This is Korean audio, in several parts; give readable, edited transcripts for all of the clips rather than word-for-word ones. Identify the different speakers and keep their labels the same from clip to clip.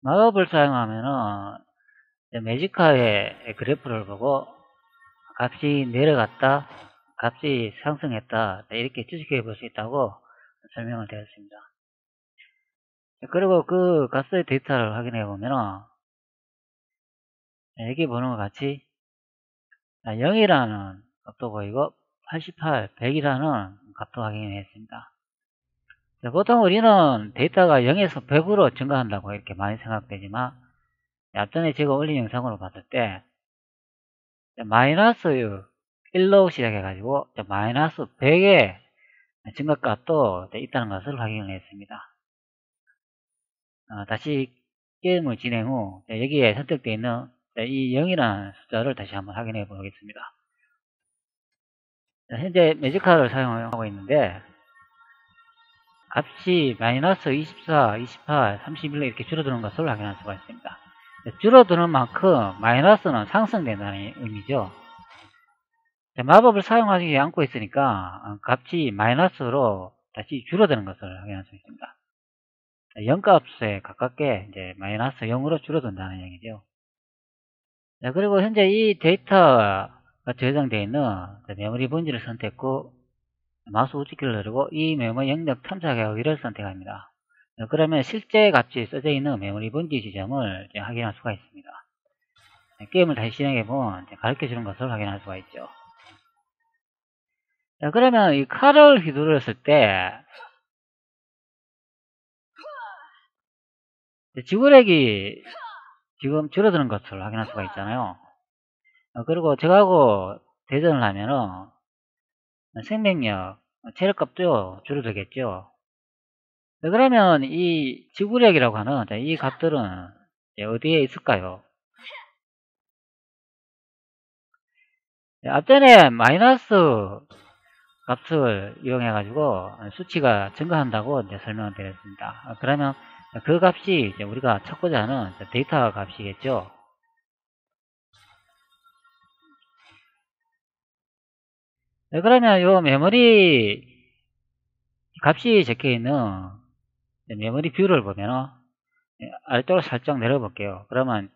Speaker 1: 마법을 사용하면은 매지카의 그래프를 보고 값이 내려갔다, 값이 상승했다, 이렇게 추측해 볼 수 있다고 설명을 드렸습니다. 그리고 그 값의 데이터를 확인해 보면은 여기 보는 것 같이 0이라는 값도 보이고 88, 100이라는 값도 확인했습니다. 보통 우리는 데이터가 0에서 100으로 증가한다고 이렇게 많이 생각되지만 앞전에 제가 올린 영상으로 봤을 때 마이너스 1로 시작해가지고 마이너스 100의 증가값도 있다는 것을 확인을 했습니다. 다시 게임을 진행 후 여기에 선택되어 있는 이 0이라는 숫자를 다시 한번 확인해 보겠습니다. 현재 매직카를 사용하고 있는데 값이 마이너스 24, 28, 31 이렇게 줄어드는 것을 확인할 수가 있습니다. 줄어드는 만큼 마이너스는 상승된다는 의미죠. 마법을 사용하지 않고 있으니까 값이 마이너스로 다시 줄어드는 것을 확인할 수 있습니다. 0값에 가깝게 이제 마이너스 0으로 줄어든다는 얘기죠. 그리고 현재 이 데이터가 저장되어 있는 메모리 번지를 선택 후 마우스 우측키를 누르고 이 메모리 영역 탐색하기를 선택합니다. 그러면 실제 값이 써져 있는 메모리 번지 지점을 확인할 수가 있습니다. 게임을 다시 진행해보면 가르쳐 주는 것을 확인할 수가 있죠. 그러면 이 칼을 휘두르었을 때 지구력이 지금 줄어드는 것을 확인할 수가 있잖아요. 그리고 저하고 대전을 하면은 생명력, 체력값도 줄어들겠죠. 그러면 이 지구력이라고 하는 이 값들은 어디에 있을까요? 앞전에 마이너스 값을 이용해 가지고 수치가 증가한다고 설명을 드렸습니다. 그러면 그 값이 우리가 찾고자 하는 데이터 값이겠죠. 그러면 이 메모리 값이 적혀 있는 메모리 뷰를 보면 아래쪽으로 살짝 내려볼게요. 그러면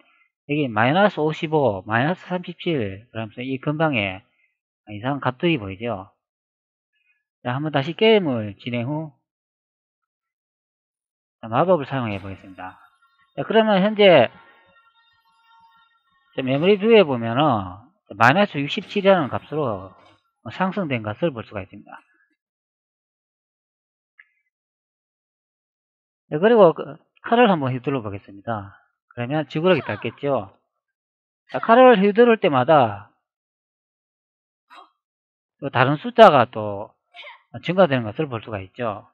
Speaker 1: 여기 마이너스 55, 마이너스 37 그러면서 이 근방에 이상한 값들이 보이죠. 자, 한번 다시 게임을 진행 후 마법을 사용해 보겠습니다. 자, 그러면 현재 메모리 뷰에 보면은 마이너스 67이라는 값으로 상승된 것을 볼 수가 있습니다. 자, 그리고 칼을 한번 휘둘러 보겠습니다. 그러면 지구력이 닿겠죠. 자, 칼을 휘두를 때마다 또 다른 숫자가 또 증가되는 것을 볼 수가 있죠.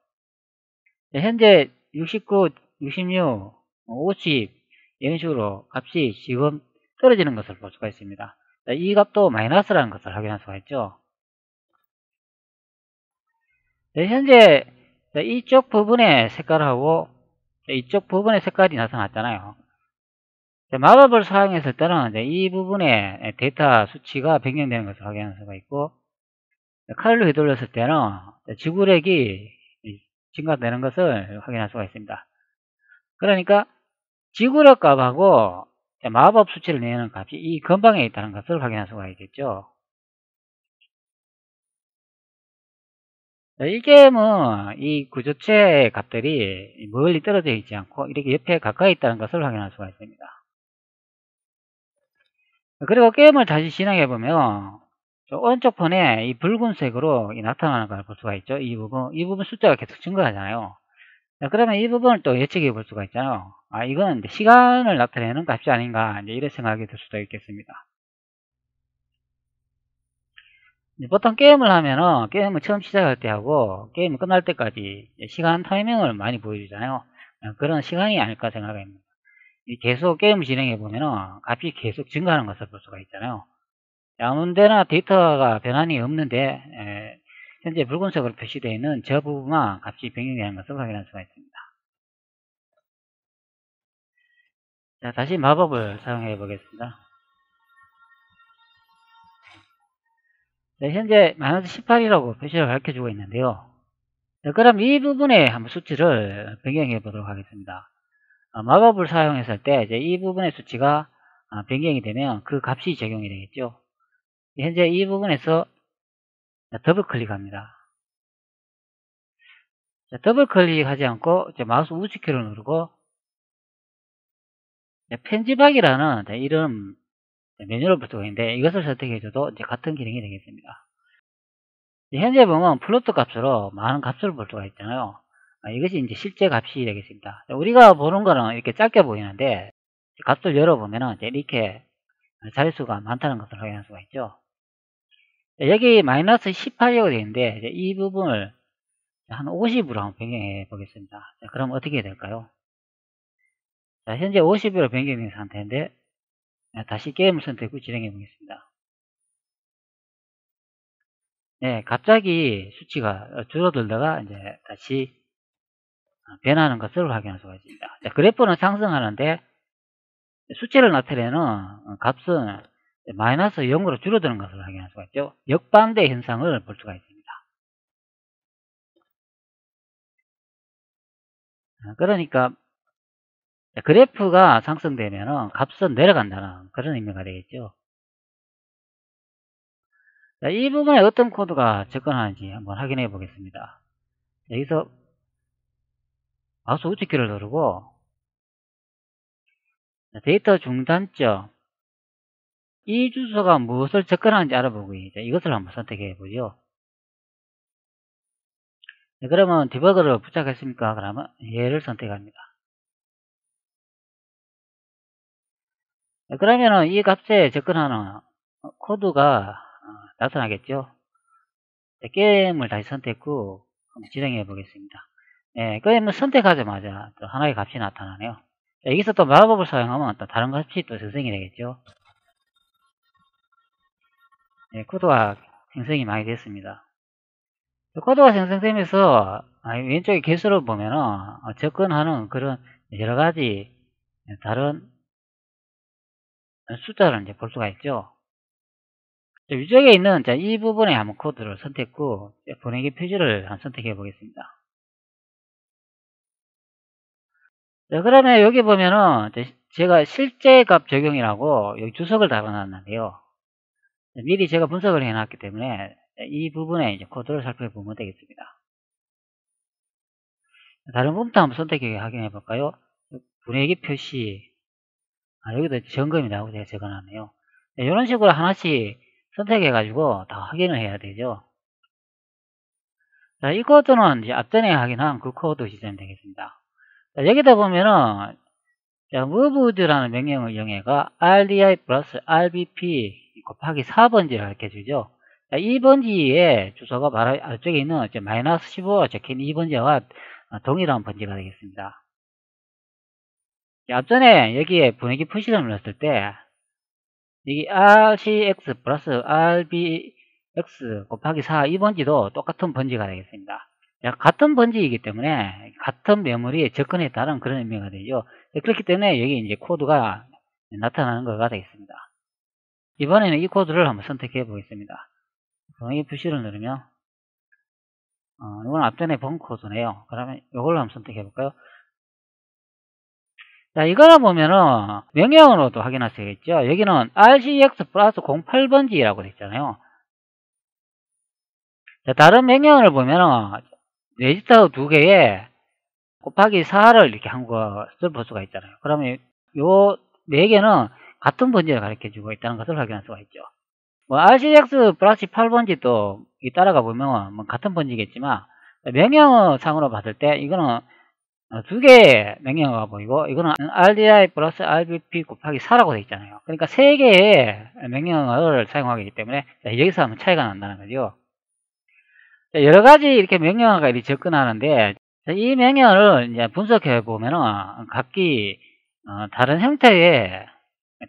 Speaker 1: 자, 현재 69, 66, 50 이런 식으로 값이 지금 떨어지는 것을 볼 수가 있습니다. 자, 이 값도 마이너스라는 것을 확인할 수가 있죠. 자, 현재 이쪽 부분의 색깔하고 이쪽 부분의 색깔이 나타났잖아요. 마법을 사용했을 때는 이 부분의 데이터 수치가 변경되는 것을 확인할 수가 있고 칼로 휘둘렀을 때는 지구력이 증가되는 것을 확인할 수가 있습니다. 그러니까 지구력 값하고 마법 수치를 내는 값이 이 근방에 있다는 것을 확인할 수가 있겠죠. 이 게임은 이 구조체의 값들이 멀리 떨어져 있지 않고 이렇게 옆에 가까이 있다는 것을 확인할 수가 있습니다. 그리고 게임을 다시 진행해보면 오른쪽 편에 이 붉은색으로 나타나는 걸 볼 수가 있죠. 이 부분 숫자가 계속 증가하잖아요. 그러면 이 부분을 또 예측해 볼 수가 있잖아요. 이건 시간을 나타내는 값이 아닌가 이런 생각이 들 수도 있겠습니다. 보통 게임을 하면은 게임을 처음 시작할 때 하고 게임을 끝날 때까지 시간 타이밍을 많이 보여주잖아요. 그런 시간이 아닐까 생각합니다. 계속 게임을 진행해 보면은 값이 계속 증가하는 것을 볼 수가 있잖아요. 아무데나 데이터가 변환이 없는데 현재 붉은색으로 표시되어 있는 저 부분만 값이 변경되는 것을 확인할 수가 있습니다. 자, 다시 마법을 사용해 보겠습니다. 네, 현재 마이너스 18이라고 표시를 밝혀주고 있는데요. 네, 그럼 이 부분에 한번 수치를 변경해 보도록 하겠습니다. 마법을 사용했을 때 이제 이 부분의 수치가 변경이 되면 그 값이 적용이 되겠죠. 현재 이 부분에서 더블 클릭합니다. 더블 클릭하지 않고 이제 마우스 우측키를 누르고 편집하기라는 이런 메뉴를 볼 수가 있는데 이것을 선택해줘도 이제 같은 기능이 되겠습니다. 현재 보면 플로트 값으로 많은 값을 볼 수가 있잖아요. 이것이 이제 실제 값이 되겠습니다. 우리가 보는 거는 이렇게 짧게 보이는데 값을 열어보면 이제 이렇게 자릿수가 많다는 것을 확인할 수가 있죠. 여기 마이너스 18이라고 되어 있는데 이제 이 부분을 한 50으로 한번 변경해 보겠습니다. 자, 그럼 어떻게 될까요? 자, 현재 50으로 변경된 상태인데 다시 게임을 선택 후 진행해 보겠습니다. 네, 갑자기 수치가 줄어들다가 이제 다시 변하는 것을 확인할 수가 있습니다. 자, 그래프는 상승하는데 수치를 나타내는 값은 마이너스 0으로 줄어드는 것을 확인할 수가 있죠. 역반대 현상을 볼 수가 있습니다. 그러니까 그래프가 상승되면 값은 내려간다는 그런 의미가 되겠죠. 자, 이 부분에 어떤 코드가 접근하는지 한번 확인해 보겠습니다. 여기서 마우스 우측키를 누르고 데이터 중단점 이 주소가 무엇을 접근하는지 알아보고 이것을 한번 선택해 보죠. 네, 그러면 디버거를 부착했습니까? 그러면 얘를 선택합니다. 네, 그러면은 이 값에 접근하는 코드가 나타나겠죠. 네, 게임을 다시 선택 후 한번 진행해 보겠습니다. 네, 게임을 선택하자마자 또 하나의 값이 나타나네요. 자, 여기서 또 마법을 사용하면 또 다른 값이 또 생성이 되겠죠. 네, 코드가 생성이 많이 됐습니다. 코드가 생성되면서 왼쪽에 개수를 보면은 접근하는 그런 여러가지 다른 숫자를 이제 볼 수가 있죠. 위쪽에 있는 이 부분에 한번 코드를 선택 후 보내기 표시를 한번 선택해 보겠습니다. 자, 그러면 여기 보면은 제가 실제 값 적용이라고 여기 주석을 달아놨는데요. 미리 제가 분석을 해놨기 때문에 이 부분에 이제 코드를 살펴보면 되겠습니다. 다른 부분도 한번 선택해 확인해 볼까요? 분해기 표시 여기도 점검이 나오고 제가 적어놨네요. 이런 식으로 하나씩 선택해 가지고 다 확인을 해야 되죠. 자, 이 코드는 이제 앞전에 확인한 그 코드 시스템이 되겠습니다. 자, 여기다 보면은 move라는 명령을 이용해가 rdi 플러스 rbp 곱하기 4번지를 가르쳐 주죠. 이 번지의 주소가 바로 아래쪽에 있는 마이너스 15가 적힌 이 번지와 동일한 번지가 되겠습니다. 앞전에 여기에 분해기 표시를 눌렀을 때 여기 rcx 플러스 rbx 곱하기 4 이 번지도 똑같은 번지가 되겠습니다. 같은 번지이기 때문에 같은 메모리에 접근에 따른 그런 의미가 되죠. 그렇기 때문에 여기 이제 코드가 나타나는 거가 되겠습니다. 이번에는 이 코드를 한번 선택해 보겠습니다. 분해기 표시를 누르면 이건 앞전에 본 코드네요. 그러면 이걸로 한번 선택해 볼까요? 자, 이거를 보면은 명령으로도 확인할 수 있겠죠. 여기는 rcx 플러스 08번지라고 되어 있잖아요. 자, 다른 명령을 보면은 레지스터 두 개에 곱하기 4를 이렇게 한 것을 볼 수가 있잖아요. 그러면 요 네 개는 같은 번지를 가르쳐 주고 있다는 것을 확인할 수가 있죠. 뭐 rcx 플러스 8번지도 따라가 보면 뭐 같은 번지겠지만 명령상으로 봤을 때 이거는 두 개의 명령어가 보이고 이거는 RDI 플러스 RBP 곱하기 4라고 되어 있잖아요. 그러니까 세 개의 명령어를 사용하기 때문에 여기서 하면 차이가 난다는 거죠. 여러 가지 이렇게 명령어가 이렇게 접근하는데 이 명령어를 이제 분석해 보면은 각기 다른 형태의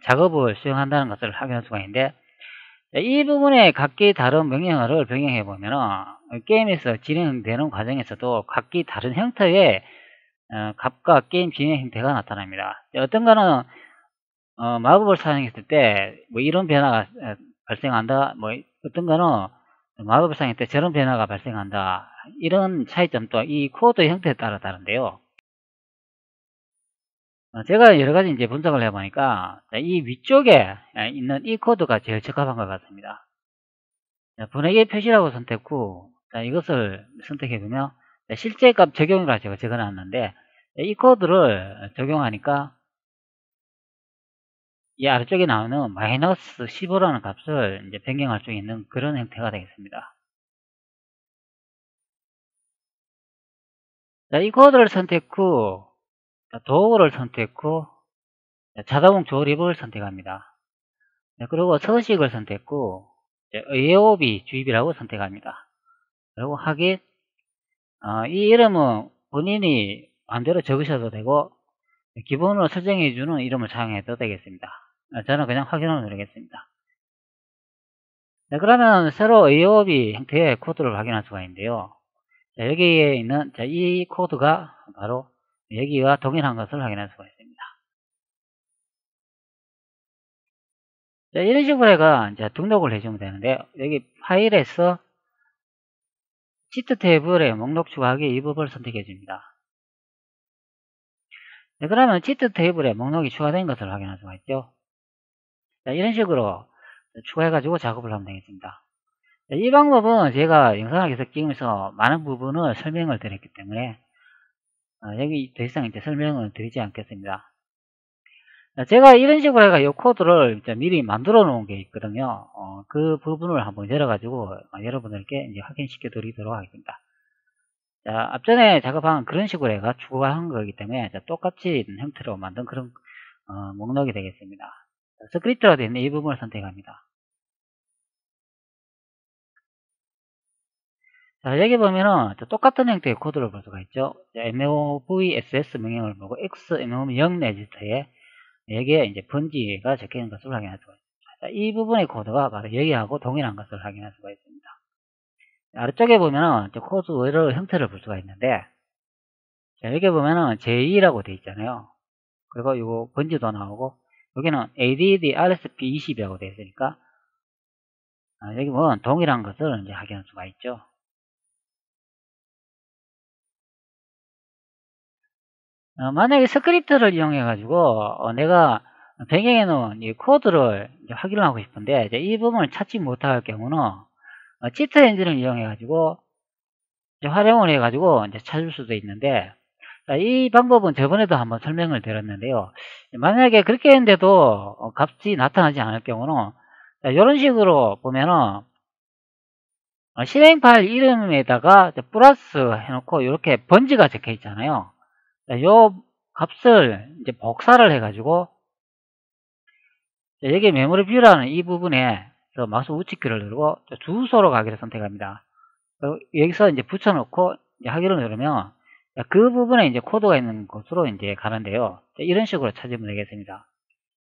Speaker 1: 작업을 수행한다는 것을 확인할 수가 있는데 이 부분에 각기 다른 명령어를 변경해 보면은 게임에서 진행되는 과정에서도 각기 다른 형태의 값과 게임 진행 형태가 나타납니다. 어떤 거는 마법을 사용했을 때 뭐 이런 변화가 발생한다. 뭐 어떤 거는 마법을 사용할 때 저런 변화가 발생한다. 이런 차이점도 이 코드 형태에 따라 다른데요. 제가 여러 가지 이제 분석을 해보니까 이 위쪽에 있는 이 코드가 제일 적합한 것 같습니다. 분해기 표시라고 선택 후 이것을 선택해보면 실제 값 적용이라 제가 적어놨는데 이 코드를 적용하니까 이 아래쪽에 나오는 마이너스 15라는 값을 이제 변경할 수 있는 그런 형태가 되겠습니다. 이 코드를 선택 후 도구를 선택 후 자동 조립을 선택합니다. 그리고 서식을 선택 후 AOB 주입이라고 선택합니다. 그리고 확인. 이 이름은 본인이 마음대로 적으셔도 되고 기본으로 설정해주는 이름을 사용해도 되겠습니다. 저는 그냥 확인을 누르겠습니다. 네, 그러면 새로 AOB 형태의 코드를 확인할 수가 있는데요. 자, 여기에 있는 이 코드가 바로 여기와 동일한 것을 확인할 수가 있습니다. 자, 이런 식으로 해가 이제 등록을 해주면 되는데 여기 파일에서 시트 테이블에 목록 추가하기 이 부분을 선택해 줍니다. 네, 그러면 시트 테이블에 목록이 추가된 것을 확인할 수가 있죠. 자, 이런 식으로 추가해가지고 작업을 하면 되겠습니다. 자, 이 방법은 제가 영상을 계속 찍으면서 많은 부분을 설명을 드렸기 때문에 여기 더 이상 이제 설명을 드리지 않겠습니다. 자, 제가 이런 식으로 해가 이 코드를 이제 미리 만들어 놓은 게 있거든요. 그 부분을 한번 열어가지고 여러분들께 이제 확인시켜 드리도록 하겠습니다. 자, 앞전에 작업한 그런 식으로 해가 추가한 거기 때문에 똑같이 형태로 만든 그런 목록이 되겠습니다. 스크립트로 되어 있는 이 부분을 선택합니다. 자, 여기 보면은 똑같은 형태의 코드를 볼 수가 있죠. movss 명령을 보고 xmov0 레지스터에 여기에 이제 번지가 적혀 있는 것을 확인할 수가 있습니다. 자, 이 부분의 코드가 바로 여기하고 동일한 것을 확인할 수가 있습니다. 아래쪽에 보면은 코드 여러 형태를 볼 수가 있는데, 자, 여기 보면은 j2라고 되어 있잖아요. 그리고 이거 번지도 나오고, 여기는 add rsp20이라고 되어 있으니까, 여기 보면 동일한 것을 이제 확인할 수가 있죠. 만약에 스크립트를 이용해 가지고 내가 배경에 놓은 이 코드를 확인을 하고 싶은데 이 부분을 찾지 못할 경우는 치트 엔진을 이용해 가지고 활용을 해 가지고 이제 찾을 수도 있는데, 이 방법은 저번에도 한번 설명을 드렸는데요. 만약에 그렇게 했는데도 값이 나타나지 않을 경우는 이런 식으로 보면은 실행 파일 이름에다가 플러스 해놓고 이렇게 번지가 적혀 있잖아요. 요 값을 이제 복사를 해가지고 여기 메모리 뷰라는 이 부분에 마우스 우측키를 누르고 주소로 가기를 선택합니다. 여기서 이제 붙여놓고 이제 하기를 누르면 그 부분에 이제 코드가 있는 곳으로 이제 가는데요. 이런 식으로 찾으면 되겠습니다.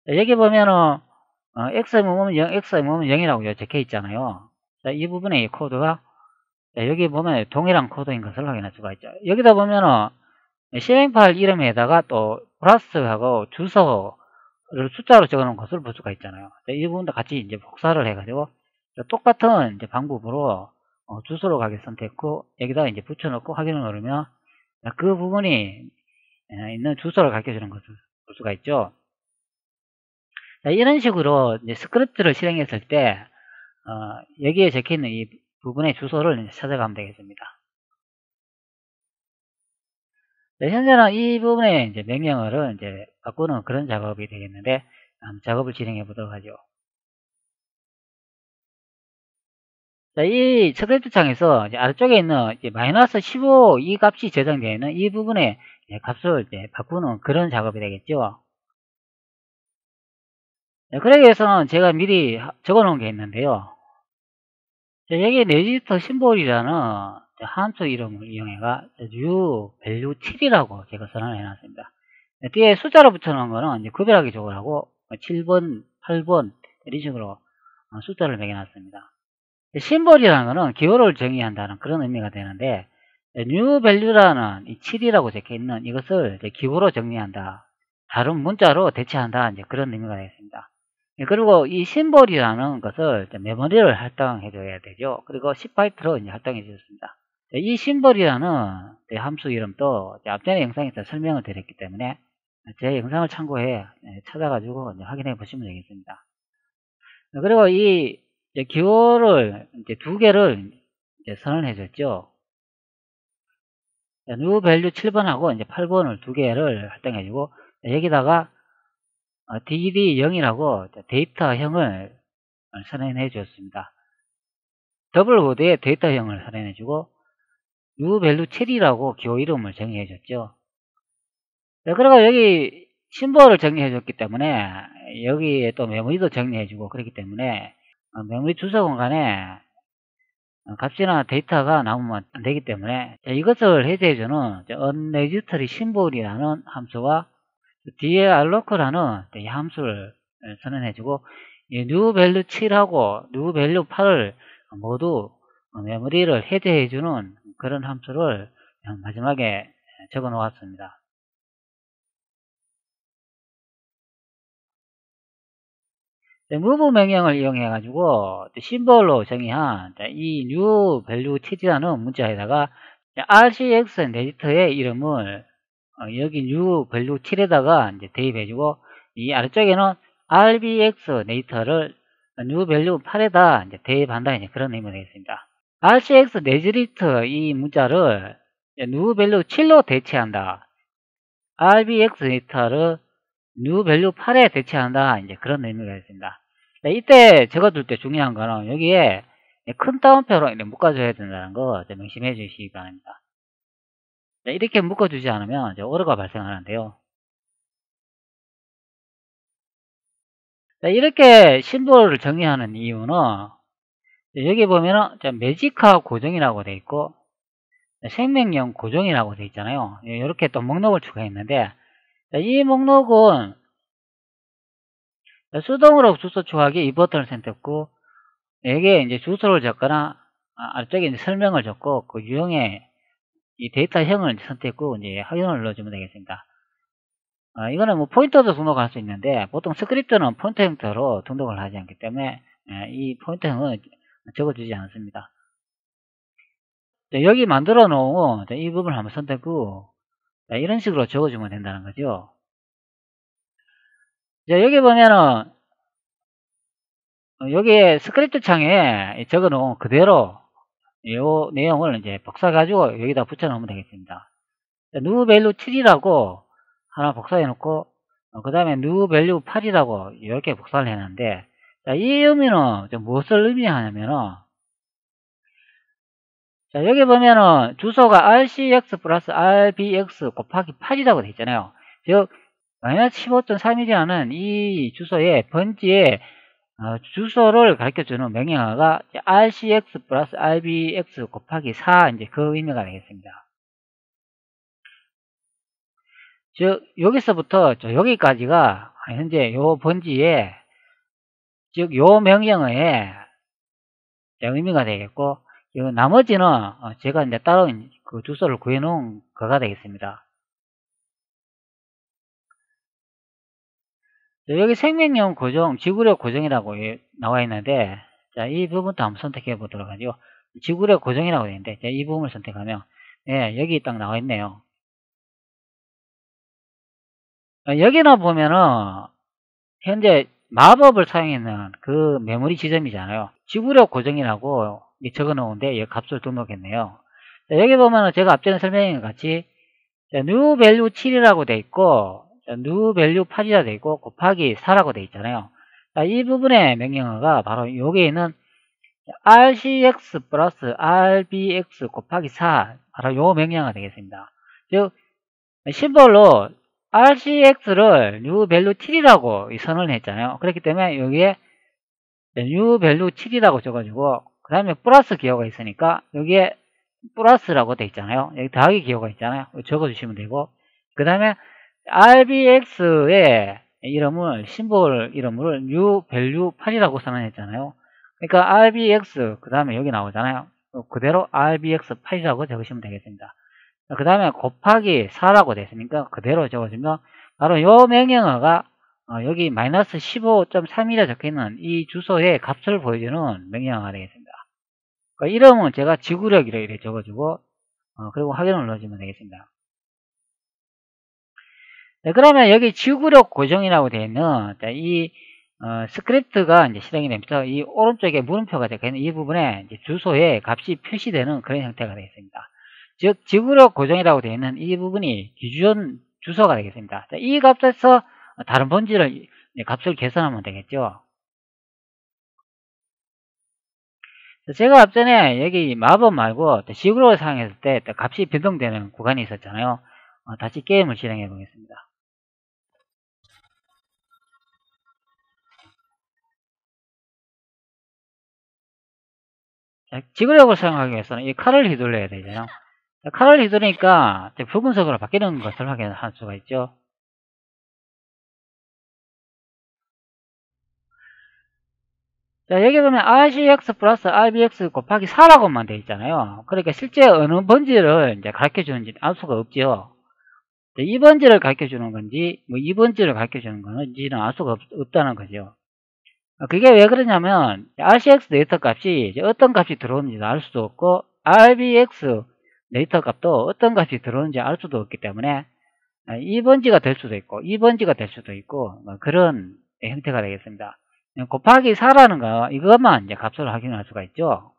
Speaker 1: 여기 보면은 xm은 0, xm은 0이라고 적혀 있잖아요. 이 부분에 이 코드가 여기 보면 동일한 코드인 것을 확인할 수가 있죠. 여기다 보면은 실행 파일 이름에다가 또 플러스하고 주소를 숫자로 적어 놓은 것을 볼 수가 있잖아요. 이 부분도 같이 이제 복사를 해가지고 똑같은 이제 방법으로 주소로 가게 선택 후 여기다 이제 붙여놓고 확인을 누르면 그 부분이 있는 주소를 가르쳐 주는 것을 볼 수가 있죠. 자, 이런 식으로 이제 스크립트를 실행했을 때 여기에 적혀 있는 이 부분의 주소를 이제 찾아가면 되겠습니다. 네, 현재는 이 부분의 이제 명령어를 이제 바꾸는 그런 작업이 되겠는데, 작업을 진행해 보도록 하죠. 자, 이 스크립트 창에서 이제 아래쪽에 있는 이제 마이너스 15 이 값이 저장되어 있는 이 부분의 값을 이제 바꾸는 그런 작업이 되겠죠. 네, 그러기 위해서는 제가 미리 적어 놓은 게 있는데요. 자, 여기 레지스터 심볼이라는 함수 이름을 이용해가 new value 7이라고 제가 선언을 해놨습니다. 뒤에 숫자로 붙여놓은 거는 이제 구별하기 좋으라고 7번, 8번 이런 식으로 숫자를 매겨놨습니다. 심볼이라는 거는 기호를 정의한다는 그런 의미가 되는데 new value라는 이 7이라고 적혀있는 이것을 기호로 정리한다. 다른 문자로 대체한다. 이제 그런 의미가 되겠습니다. 그리고 이 심볼이라는 것을 메모리를 할당해 줘야 되죠. 그리고 10바이트로 이제 할당해 주셨습니다. 이 심볼이라는 함수 이름도 앞전에 영상에서 설명을 드렸기 때문에 제 영상을 참고해 찾아가지고 이제 확인해 보시면 되겠습니다. 그리고 이 기호를 이제 두 개를 이제 선언해 줬죠. new value 7번하고 이제 8번을 두 개를 할당해 주고 여기다가 dd0이라고 데이터형을 선언해 주었습니다. 더블 보드에 데이터형을 선언해 주고 new value 7이라고 기호 이름을 정의해 줬죠. 그리고 여기 심볼을 정리해 줬기 때문에 여기에 또 메모리도 정리해 주고 그렇기 때문에 메모리 주소 공간에 값이나 데이터가 남으면 안 되기 때문에 이것을 해제해주는 unregistry symbol이라는 함수와 뒤에 alloc라는 이 함수를 선언해주고 new value 7하고 new value 8을 모두 메모리를 해제해주는 그런 함수를 마지막에 적어 놓았습니다. move 명령을 이용해 가지고 심볼로 정의한 이 new value 체지라는 문자에다가 rcx 네지터의 이름을 여기 new value 7에다가 이제 대입해 주고 이 아래쪽에는 rbx 네지터를 new value 8에다 이제 대입한다 이제 그런 의미가 되겠습니다. rcx 네지터 이 문자를 new value 7로 대체한다. rbx 네지터를 new value 8에 대체한다 이제 그런 의미가 있습니다. 이때 적어둘 때 중요한 거는 여기에 큰 따옴표로 묶어줘야 된다는 거 명심해 주시기 바랍니다. 이렇게 묶어주지 않으면 오류가 발생하는데요. 이렇게 심볼을 정의하는 이유는 여기 보면은 매직화 고정이라고 되어 있고 생명형 고정이라고 되어 있잖아요. 이렇게 또 목록을 추가했는데 이 목록은 수동으로 주소 추가하기 이 버튼을 선택했고 여기에 이제 주소를 적거나 아래쪽에 이제 설명을 적고 그 유형의 이 데이터형을 선택했고 이제 확인을 눌러주면 되겠습니다. 이거는 뭐 포인터도 등록할 수 있는데 보통 스크립트는 포인터 형태로 등록을 하지 않기 때문에 이 포인터형은 적어주지 않습니다. 여기 만들어 놓은 이 부분을 한번 선택하고 이런 식으로 적어주면 된다는 거죠. 여기 보면은 여기에 스크립트 창에 적어 놓은 그대로 이 내용을 이제 복사 가지고 여기다 붙여 놓으면 되겠습니다. new value 7이라고 하나 복사해 놓고 그 다음에 new value 8이라고 이렇게 복사를 해놨는데 이 의미는 무엇을 의미하냐면은 자 여기 보면은 주소가 rcx 플러스 rbx 곱하기 8이라고 되어 있잖아요. 즉 마이너스 15.3이라는 이 주소의 번지에 주소를 가르쳐주는 명령어가 rcx 플러스 rbx 곱하기 4 이제 그 의미가 되겠습니다. 즉 여기서부터 여기까지가 현재 요 번지에 즉 요 명령어의 의미가 되겠고 나머지는 제가 이제 따로 그 주소를 구해 놓은 거가 되겠습니다. 여기 생명형 고정, 지구력 고정이라고 나와 있는데 자, 이 부분도 한번 선택해 보도록 하죠. 지구력 고정이라고 되어 있는데 이 부분을 선택하면 예, 여기 딱 나와 있네요. 여기는 보면은 현재 마법을 사용했는 그 메모리 지점이잖아요. 지구력 고정이라고 적어 놓은데 이 값을 등록했네요. 자, 여기 보면은 제가 앞전에 설명한 것 같이 new value 7이라고 돼 있고 new value 8이라 돼 있고 곱하기 4라고 돼 있잖아요. 자, 이 부분의 명령어가 바로 여기에 있는 rcx 플러스 rbx 곱하기 4 바로 요 명령어가 되겠습니다. 즉 심볼로 rcx를 new value 7이라고 선언을 했잖아요. 그렇기 때문에 여기에 new value 7이라고 적어주고 그 다음에 플러스 기호가 있으니까 여기에 플러스라고 돼 있잖아요. 여기 더하기 기호가 있잖아요. 적어주시면 되고 그 다음에 rbx의 이름을 심볼 이름을 new value 8이라고 선언했잖아요. 그러니까 rbx 그 다음에 여기 나오잖아요. 그대로 rbx 8이라고 적으시면 되겠습니다. 그 다음에 곱하기 4라고 됐으니까 그대로 적어주면 바로 이 명령어가 여기 마이너스 15.3이라 적혀있는 이 주소의 값을 보여주는 명령어가 되겠습니다. 그러니까 이름은 제가 지구력이라 이렇게 적어주고 그리고 확인을 눌러주면 되겠습니다. 네, 그러면 여기 지구력 고정이라고 되어 있는 이 스크립트가 이제 실행이 되면서 이 오른쪽에 물음표가 되어 있는 이 부분에 이제 주소에 값이 표시되는 그런 형태가 되겠습니다. 즉 지구력 고정이라고 되어 있는 이 부분이 기준 주소가 되겠습니다. 자, 이 값에서 다른 번지를 값을 계산하면 되겠죠. 제가 앞전에 여기 마법 말고 지구력을 사용했을 때 값이 변동되는 구간이 있었잖아요. 다시 게임을 실행해 보겠습니다. 지구력을 사용하기 위해서는 이 칼을 휘둘러야 되잖아요. 칼을 휘두르니까 붉은색으로 바뀌는 것을 확인할 수가 있죠. 자, 여기 보면 RCX 플러스 RBX 곱하기 4라고만 되어 있잖아요. 그러니까 실제 어느 번지를 이제 가르쳐 주는지 알 수가 없죠. 이 번지를 가르쳐 주는 건지, 뭐 이 번지를 가르쳐 주는 건지는 알 수가 없다는 거죠. 그게 왜 그러냐면, RCX 데이터 값이 어떤 값이 들어오는지도 알 수도 없고, RBX 데이터 값도 어떤 값이 들어오는지 알 수도 없기 때문에, 2번지가 될 수도 있고 2번지가 될 수도 있고 뭐 그런 형태가 되겠습니다. 곱하기 4라는 거 이것만 이제 값을 확인할 수가 있죠.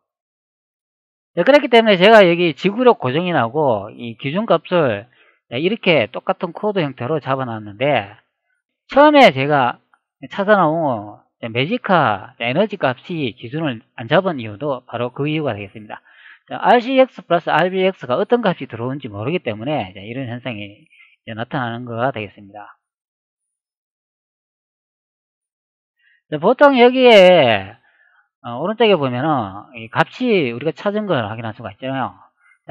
Speaker 1: 네, 그렇기 때문에 제가 여기 지구력 고정이 나고 이 기준값을 이렇게 똑같은 코드 형태로 잡아놨는데 처음에 제가 찾아놓은 매지카 에너지 값이 기준을 안 잡은 이유도 바로 그 이유가 되겠습니다. RCX 플러스 RBX가 어떤 값이 들어오는지 모르기 때문에 이런 현상이 나타나는 거가 되겠습니다. 보통 여기에 오른쪽에 보면은 이 값이 우리가 찾은 걸 확인할 수가 있잖아요.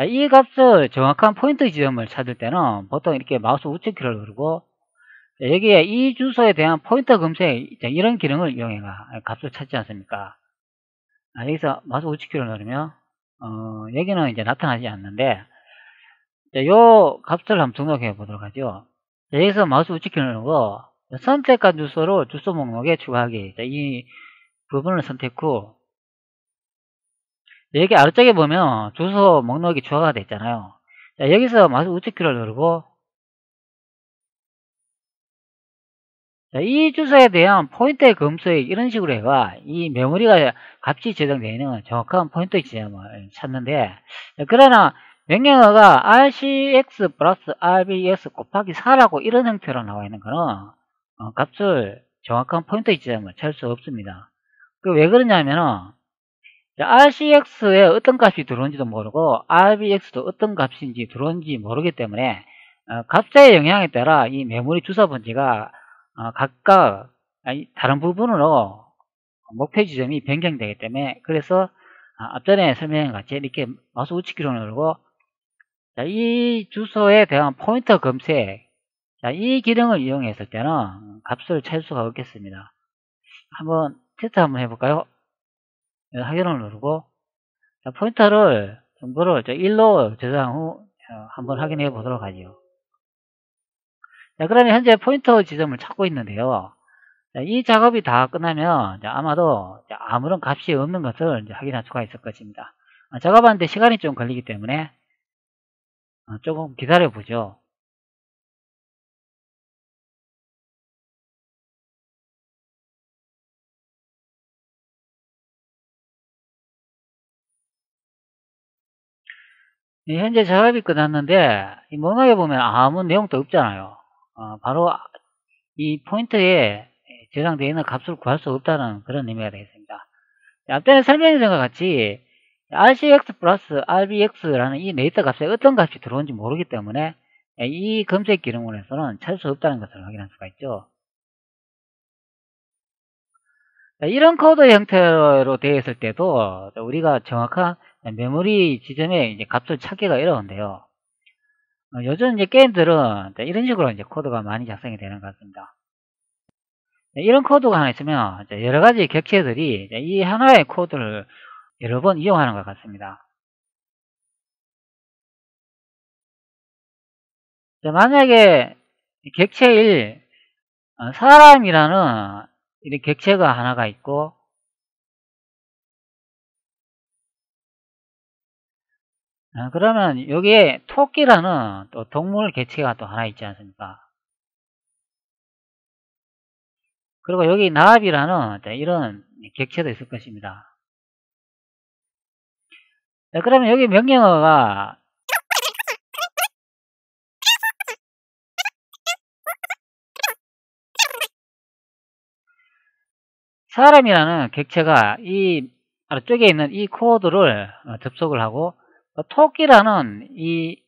Speaker 1: 이 값을 정확한 포인트 지점을 찾을 때는 보통 이렇게 마우스 우측키를 누르고 여기에 이 주소에 대한 포인터 검색 이런 기능을 이용해가 값을 찾지 않습니까? 여기서 마우스 우측키를 누르면 여기는 이제 나타나지 않는데 요 값을 한번 등록해 보도록 하죠. 여기서 마우스 우측키를 누르고 선택한 주소로 주소 목록에 추가하기 이 부분을 선택 후 여기 아래쪽에 보면 주소 목록이 추가가 됐잖아요. 자, 여기서 마우스 우측키를 누르고 자, 이 주소에 대한 포인트의 검수액 이런 식으로 해가 이 메모리가 값이 저장되어 있는 정확한 포인트 지점을 찾는데 그러나 명령어가 RCX 플러스 RBX 곱하기 4라고 이런 형태로 나와 있는 거는 값을 정확한 포인트 지점을 찾을 수 없습니다. 그 왜 그러냐면은 RCX에 어떤 값이 들어온지도 모르고 RBX도 어떤 값인지 들어온지 모르기 때문에 값의 영향에 따라 이 메모리 주소 번지가 각각 다른 부분으로 목표 지점이 변경되기 때문에 그래서 앞전에 설명한 같이 이렇게 마우스 우측키로 누르고 이 주소에 대한 포인터 검색 이 기능을 이용했을 때는 값을 찾을 수가 없겠습니다. 한번 테스트 한번 해볼까요? 확인을 누르고 포인터를 정보를 1로 저장 후 한번 확인해 보도록 하죠. 자, 그러면 현재 포인터 지점을 찾고 있는데요. 자, 이 작업이 다 끝나면 아마도 아무런 값이 없는 것을 확인할 수가 있을 것입니다. 작업하는데 시간이 좀 걸리기 때문에 조금 기다려 보죠. 현재 작업이 끝났는데 이 목록에 보면 아무 내용도 없잖아요. 바로 이 포인트에 저장되어 있는 값을 구할 수 없다는 그런 의미가 되겠습니다. 앞전에 설명드린 것 같이 RCX 플러스 RBX라는 이 데이터 값에 어떤 값이 들어온지 모르기 때문에 이 검색 기능을 해서는 찾을 수 없다는 것을 확인할 수가 있죠. 이런 코드 형태로 되어 있을 때도 우리가 정확한 메모리 지점에 이제 값을 찾기가 어려운데요. 요즘 이제 게임들은 이런 식으로 이제 코드가 많이 작성이 되는 것 같습니다. 이런 코드가 하나 있으면 여러 가지 객체들이 이 하나의 코드를 여러 번 이용하는 것 같습니다. 만약에 객체 1, 사람이라는 이 객체가 하나가 있고 그러면 여기에 토끼라는 또 동물 객체가 또 하나 있지 않습니까? 그리고 여기 나압이라는 이런 객체도 있을 것입니다. 네, 그러면 여기 명령어가 사람이라는 객체가 이 아래쪽에 있는 이 코드를 접속을 하고, 토끼라는 이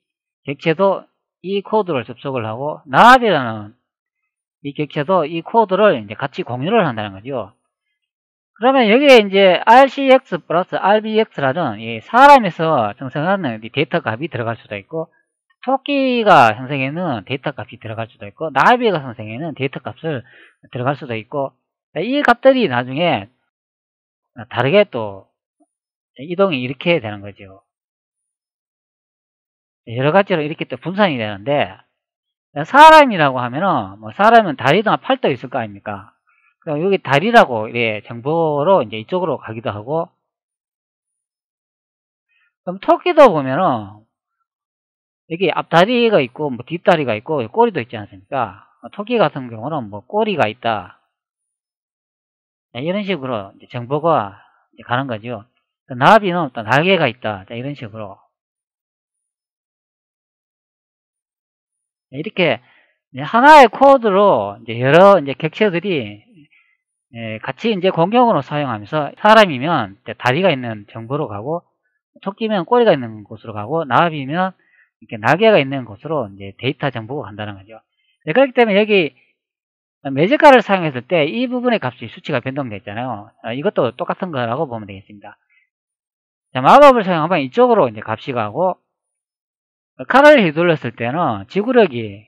Speaker 1: 객체도 이 코드를 접속을 하고, 나압이라는 이 객체도 이 코드를 이제 같이 공유를 한다는 거죠. 그러면 여기에 이제 RCX 플러스 RBX라는 이 사람에서 생성하는 이 데이터 값이 들어갈 수도 있고, 토끼가 형성하는 데이터 값이 들어갈 수도 있고, 나비가 형성하는 데이터 값을 들어갈 수도 있고, 이 값들이 나중에 다르게 또 이동이 이렇게 되는 거죠. 여러 가지로 이렇게 또 분산이 되는데, 사람이라고 하면은 뭐 사람은 다리나 팔도 있을 거 아닙니까? 그럼 여기 다리라고 정보로 이제 이쪽으로 가기도 하고, 그럼 토끼도 보면은 여기 앞다리가 있고 뭐 뒷다리가 있고 꼬리도 있지 않습니까? 토끼 같은 경우는 뭐 꼬리가 있다, 이런 식으로 이제 정보가 이제 가는 거죠. 나비는 또 날개가 있다, 이런 식으로 이렇게 하나의 코드로 이제 여러 이제 객체들이 같이 이제 공용으로 사용하면서, 사람이면 다리가 있는 정보로 가고, 토끼면 꼬리가 있는 곳으로 가고, 나비면 이렇게 날개가 있는 곳으로 이제 데이터 정보가 간다는 거죠. 그렇기 때문에 여기 매직가를 사용했을 때 이 부분의 값이 수치가 변동되어 있잖아요. 이것도 똑같은 거라고 보면 되겠습니다. 자, 마법을 사용하면 이쪽으로 이제 값이 가고, 칼을 휘둘렀을 때는 지구력이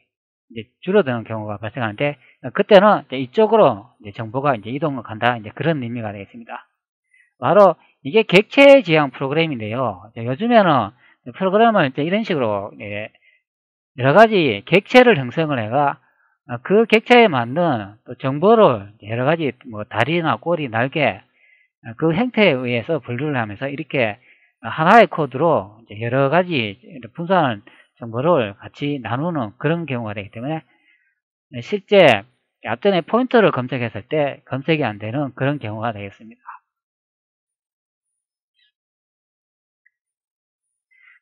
Speaker 1: 이제 줄어드는 경우가 발생하는데, 그때는 이쪽으로 이제 정보가 이제 이동을 간다, 이제 그런 의미가 되겠습니다. 바로 이게 객체 지향 프로그램인데요. 요즘에는 프로그램을 이제 이런 식으로 여러 가지 객체를 형성을 해가 그 객체에 맞는 또 정보를 여러 가지 뭐 다리나 꼬리, 날개, 그 형태에 의해서 분류를 하면서 이렇게 하나의 코드로 이제 여러 가지 분산한 정보를 같이 나누는 그런 경우가 되기 때문에, 실제 앞전에 포인터를 검색했을 때 검색이 안 되는 그런 경우가 되겠습니다.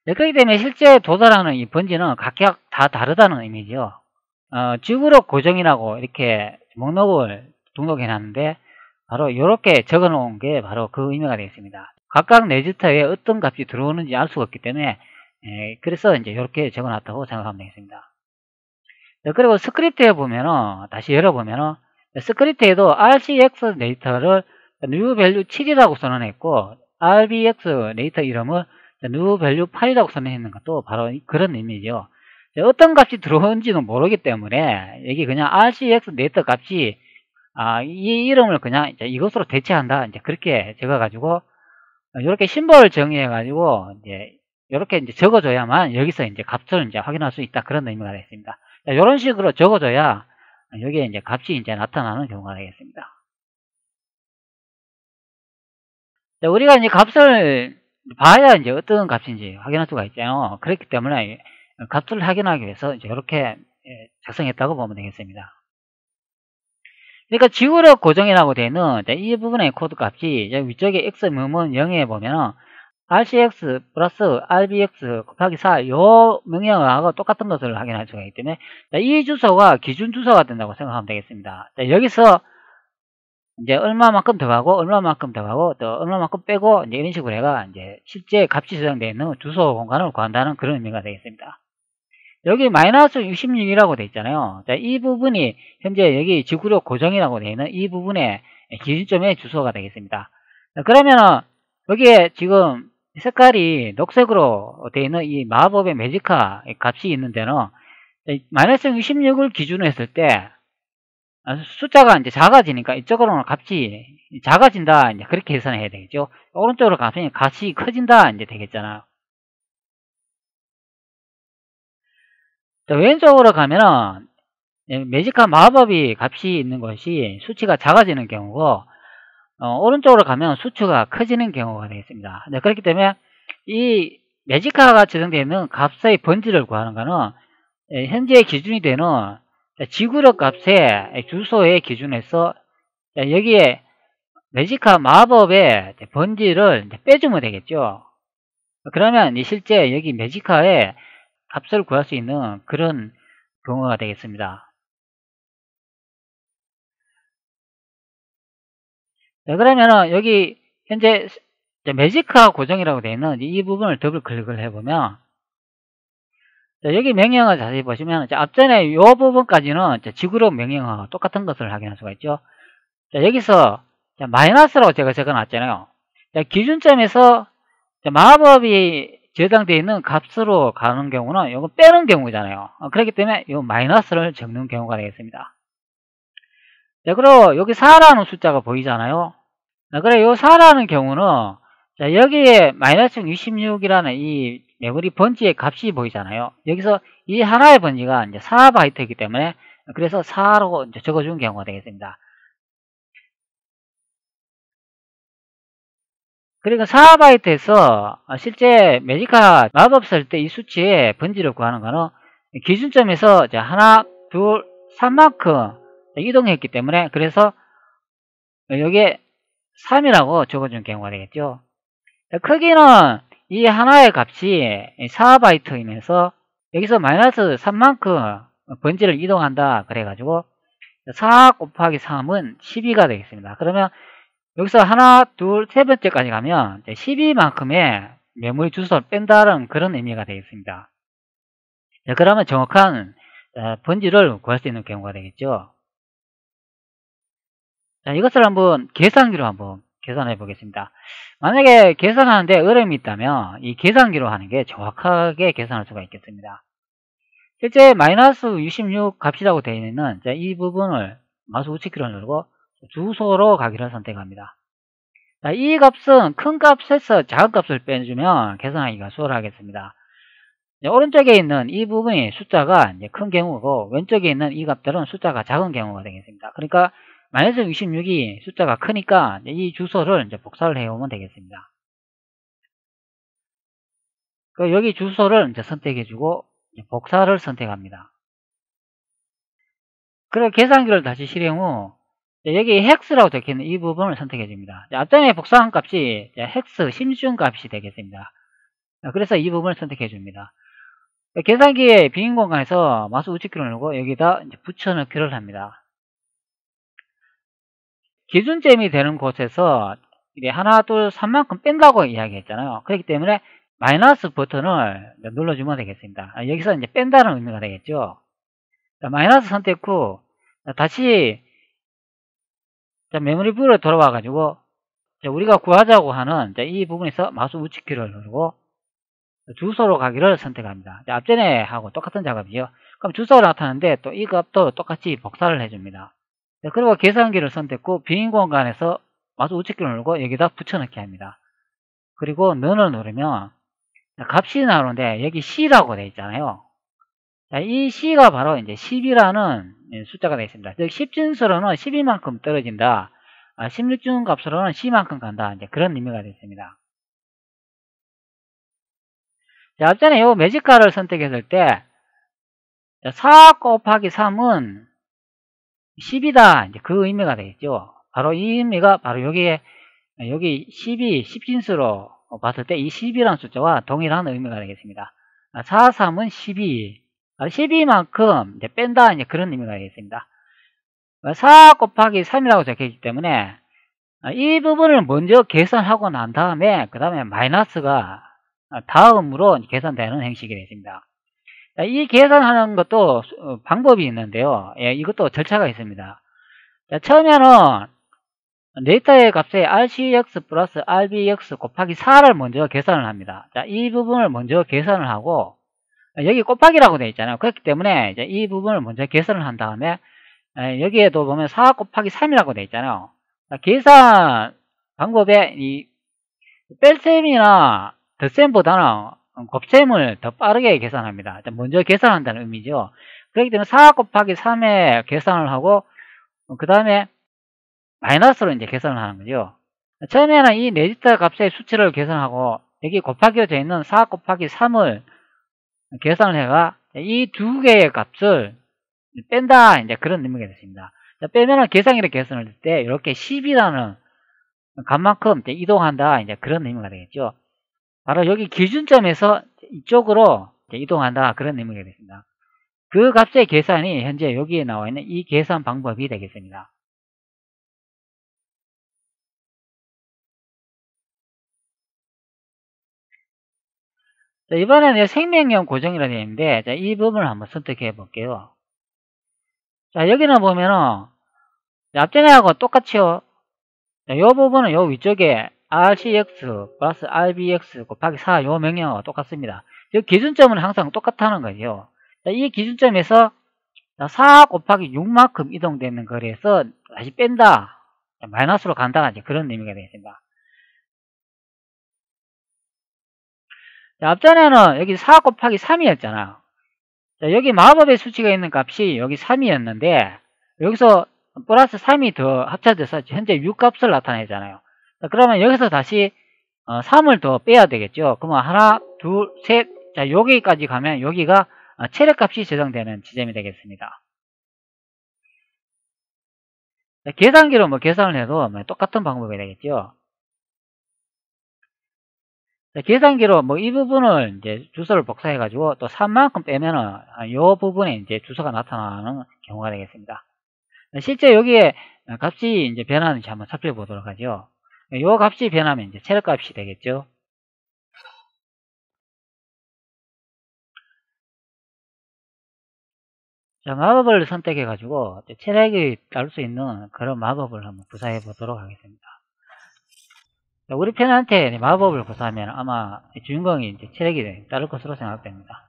Speaker 1: 그렇기 때문에 실제 도달하는 이 번지는 각각 다 다르다는 의미죠. 지구력 고정이라고 이렇게 목록을 등록해 놨는데, 바로 이렇게 적어 놓은 게 바로 그 의미가 되겠습니다. 각각 레지스터에 어떤 값이 들어오는지 알 수가 없기 때문에, 그래서 이제 이렇게 적어 놨다고 생각하면 되겠습니다. 그리고 스크립트에 보면은, 다시 열어보면은, 스크립트에도 RCX 데이터를 new value 7이라고 선언했고, RBX 데이터 이름을 new value 8이라고 선언했는 것도 바로 그런 의미죠. 어떤 값이 들어오는지는 모르기 때문에, 여기 그냥 RCX 데이터 값이, 이 이름을 그냥 이제 이것으로 대체한다, 이제 그렇게 적어가지고, 이렇게 심벌 정의해가지고, 이렇게 이제 적어줘야만 여기서 이제 값을 이제 확인할 수 있다, 그런 의미가 되겠습니다. 이런 식으로 적어줘야 여기에 이제 값이 이제 나타나는 경우가 되겠습니다. 우리가 이제 값을 봐야 이제 어떤 값인지 확인할 수가 있잖아요. 그렇기 때문에 값을 확인하기 위해서 이제 이렇게 작성했다고 보면 되겠습니다. 그러니까 지구력 고정이라고 되는 이 부분의 코드 값이 위쪽에 x 뭐뭐 0에 보면은 RCX 플러스 RBX 곱하기 4, 요 명령어하고 똑같은 것을 확인할 수가 있기 때문에, 이 주소가 기준 주소가 된다고 생각하면 되겠습니다. 여기서 이제 얼마만큼 더 가고, 얼마만큼 더 가고, 또 얼마만큼 빼고, 이제 이런 식으로 해가 이제 실제 값이 저장되어 있는 주소 공간을 구한다는 그런 의미가 되겠습니다. 여기 마이너스 66이라고 되어 있잖아요. 이 부분이 현재 여기 지구력 고정이라고 되어 있는 이 부분의 기준점의 주소가 되겠습니다. 그러면은 여기에 지금 색깔이 녹색으로 되어 있는 이 마법의 매지카 값이 있는 데는 마이너스 66을 기준으로 했을 때 숫자가 이제 작아지니까 이쪽으로는 값이 작아진다, 이제 그렇게 계산해야 되겠죠. 오른쪽으로 가면 값이 커진다, 이제 되겠잖아요. 왼쪽으로 가면은 매지카 마법이 값이 있는 것이 수치가 작아지는 경우고, 오른쪽으로 가면 수치가 커지는 경우가 되겠습니다. 그렇기 때문에 이 매지카가 지정되어 있는 값의 번지를 구하는 것은 현재 기준이 되는 지구력 값의 주소의 기준에서 자, 여기에 매지카 마법의 번지를 빼주면 되겠죠. 그러면 실제 여기 매지카의 값을 구할 수 있는 그런 경우가 되겠습니다. 자, 그러면은 여기 현재 매지카 고정이라고 되어 있는 이 부분을 더블 클릭을 해보면, 자, 여기 명령을 자세히 보시면 앞전에 이 부분까지는 지구력 명령어와 똑같은 것을 확인할 수가 있죠. 자, 여기서 마이너스라고 제가 적어놨잖아요. 자, 기준점에서 마법이 저장되어 있는 값으로 가는 경우는 이거 빼는 경우잖아요. 그렇기 때문에 이 마이너스를 적는 경우가 되겠습니다. 자, 그리고 여기 4라는 숫자가 보이잖아요. 자, 그래, 요 4라는 경우는, 자, 여기에 마이너스 66이라는 이 메모리 번지의 값이 보이잖아요. 여기서 이 하나의 번지가 이제 4바이트이기 때문에, 그래서 4로 이제 적어준 경우가 되겠습니다. 그리고 4바이트에서 실제 매지카 마법 쓸 때 이 수치의 번지를 구하는 거는 기준점에서 하나, 둘, 3만큼 이동했기 때문에, 그래서 여기에 3이라고 적어준 경우가 되겠죠. 크기는 이 하나의 값이 4바이트이면서 여기서 마이너스 3만큼 번지를 이동한다 그래가지고 4 곱하기 3은 12가 되겠습니다. 그러면 여기서 하나, 둘, 세 번째까지 가면 12만큼의 메모리 주소를 뺀다는 그런 의미가 되겠습니다. 그러면 정확한 번지를 구할 수 있는 경우가 되겠죠. 자, 이것을 한번 계산기로 한번 계산해 보겠습니다. 만약에 계산하는데 어려움이 있다면 이 계산기로 하는 게 정확하게 계산할 수가 있겠습니다. 실제 마이너스 66 값이라고 되어 있는 이 부분을 마우스 우측키를 누르고 주소로 가기를 선택합니다. 자, 이 값은 큰 값에서 작은 값을 빼주면 계산하기가 수월하겠습니다. 오른쪽에 있는 이 부분이 숫자가 이제 큰 경우고, 왼쪽에 있는 이 값들은 숫자가 작은 경우가 되겠습니다. 그러니까 마이너스 66이 숫자가 크니까 이 주소를 이제 복사를 해오면 되겠습니다. 여기 주소를 이제 선택해주고 복사를 선택합니다. 그리고 계산기를 다시 실행 후 여기 헥스라고 적혀있는 이 부분을 선택해줍니다. 앞전에 복사한 값이 헥스 심준 값이 되겠습니다. 그래서 이 부분을 선택해줍니다. 계산기의 빈 공간에서 마우스 우측키를 누르고 여기다 이제 붙여넣기를 합니다. 기준점이 되는 곳에서 이게 하나, 둘, 3만큼 뺀다고 이야기했잖아요. 그렇기 때문에 마이너스 버튼을 눌러주면 되겠습니다. 여기서 이제 뺀다는 의미가 되겠죠. 자, 마이너스 선택 후 다시 메모리 뷰로 돌아와 가지고 우리가 구하자고 하는 이 부분에서 마우스 우측키를 누르고 주소로 가기를 선택합니다. 앞전에 하고 똑같은 작업이죠. 그럼 주소가 나타나는데 또 이 값도 똑같이 복사를 해줍니다. 그리고 계산기를 선택 후 빈 공간에서 마우스 우측키를 누르고 여기다 붙여넣기 합니다. 그리고 너를 누르면 값이 나오는데 여기 C라고 되어 있잖아요. 자, 이 C가 바로 이제 10이라는 숫자가 되어 있습니다. 즉 10진수로는 12만큼 떨어진다. 16중 값으로는 C만큼 간다. 이제 그런 의미가 되어 있습니다. 자, 앞전에 이 매지카를 선택했을 때 4 곱하기 3은 10이다. 이제 그 의미가 되겠죠. 바로 이 의미가 바로 여기 10이 10진수로 봤을 때 이 10이라는 숫자와 동일한 의미가 되겠습니다. 4, 3은 12. 12만큼 이제 뺀다. 이제 그런 의미가 되겠습니다. 4 곱하기 3이라고 적혀있기 때문에 이 부분을 먼저 계산하고 난 다음에 그 다음에 마이너스가 다음으로 계산되는 형식이 되겠습니다. 이 계산하는 것도 방법이 있는데요. 이것도 절차가 있습니다. 처음에는 데이터의 값에 RCX 플러스 RBX 곱하기 4를 먼저 계산을 합니다. 자, 이 부분을 먼저 계산을 하고 여기 곱하기라고 되어 있잖아요. 그렇기 때문에 이제 이 부분을 먼저 계산을 한 다음에 여기에도 보면 4 곱하기 3이라고 되어 있잖아요. 자, 계산 방법에 이 뺄셈이나 덧셈보다는 곱셈을 더 빠르게 계산합니다. 먼저 계산한다는 의미죠. 그렇기 때문에 4 곱하기 3에 계산을 하고 그 다음에 마이너스로 이제 계산을 하는 거죠. 처음에는 이 네지터 값의 수치를 계산하고 여기 곱하기가 되어 있는 4 곱하기 3을 계산을 해가 이 두 개의 값을 뺀다. 이제 그런 의미가 됐습니다. 자, 빼면은 계산기를 계산을 할 때 이렇게 10이라는 값만큼 이제 이동한다. 이제 그런 의미가 되겠죠. 바로 여기 기준점에서 이쪽으로 이제 이동한다. 그런 의미가 되겠습니다. 그 값의 계산이 현재 여기에 나와 있는 이 계산 방법이 되겠습니다. 자, 이번에는 생명형 고정이라 되어 있는데, 자, 이 부분을 한번 선택해 볼게요. 자, 여기는 보면은, 앞전에하고 똑같이요. 자, 이 부분은 요 위쪽에 RCX 플러스 RBX 곱하기 4 요 명령하고 똑같습니다. 이 기준점은 항상 똑같다는 거죠. 자, 이 기준점에서 4 곱하기 6만큼 이동되는 거리에서 다시 뺀다. 마이너스로 간다. 이제 그런 의미가 되겠습니다. 자, 앞전에는 여기 4 곱하기 3이었잖아요. 자, 여기 마법의 수치가 있는 값이 여기 3이었는데 여기서 플러스 3이 더 합쳐져서 현재 6값을 나타내잖아요. 자, 그러면 여기서 다시 3을 더 빼야 되겠죠. 그러면 하나, 둘, 셋. 자, 여기까지 가면 여기가 체력값이 저장되는 지점이 되겠습니다. 자, 계산기로 뭐 계산을 해도 뭐 똑같은 방법이 되겠죠. 자, 계산기로 뭐 이 부분을 이제 주소를 복사해 가지고 또 3만큼 빼면은 이 부분에 이제 주소가 나타나는 경우가 되겠습니다. 실제 여기에 값이 이제 변하는지 한번 살펴보도록 하죠. 이 값이 변하면 이제 체력값이 되겠죠. 자, 마법을 선택해 가지고 체력이 따를 수 있는 그런 마법을 한번 구사해 보도록 하겠습니다. 자, 우리 편한테 마법을 구사하면 아마 주인공이 이제 체력이 따를 것으로 생각됩니다.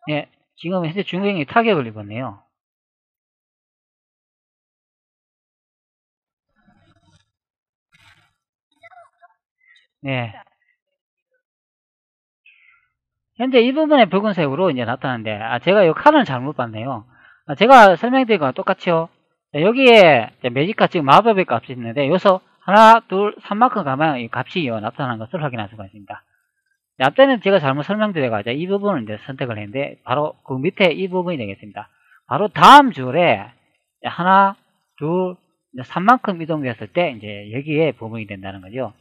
Speaker 1: 예, 지금 현재 주인공이 타격을 입었네요. 네. 현재 이 부분에 붉은색으로 이제 나타나는데, 제가 이 칸을 잘못 봤네요. 제가 설명드린 거랑 똑같이요. 자, 여기에 매직카 지금 마법의 값이 있는데, 여기서 하나, 둘, 3만큼 가면 이 값이 나타나는 것을 확인할 수가 있습니다. 자, 앞전에 제가 잘못 설명드려가지고 이 부분을 이제 선택을 했는데, 바로 그 밑에 이 부분이 되겠습니다. 바로 다음 줄에 하나, 둘, 3만큼 이동됐을 때, 이제 여기에 부분이 된다는 거죠.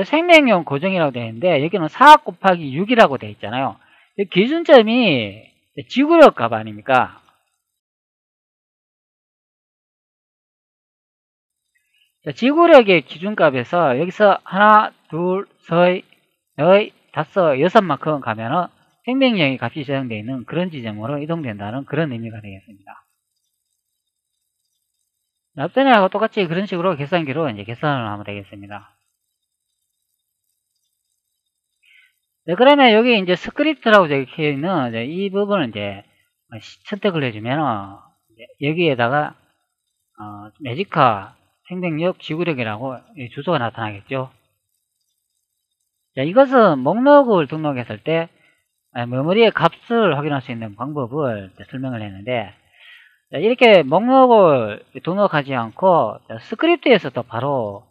Speaker 1: 생명형 고정이라고 되어 있는데 여기는 4 곱하기 6이라고 되어 있잖아요. 기준점이 지구력 값 아닙니까? 지구력의 기준값에서 여기서 하나, 둘, 셋, 넷, 다섯, 여섯만큼 가면은 생명력의 값이 저장되어 있는 그런 지점으로 이동된다는 그런 의미가 되겠습니다. 앞전에하고 똑같이 그런 식으로 계산기로 이제 계산을 하면 되겠습니다. 네, 그러면 여기 이제 스크립트라고 적혀 있는 이 부분을 이제 선택을 해주면 여기에다가 매직카 생명력 지구력이라고 주소가 나타나겠죠. 자, 이것은 목록을 등록했을 때 메모리의 값을 확인할 수 있는 방법을 설명을 했는데, 자, 이렇게 목록을 등록하지 않고 스크립트에서도 바로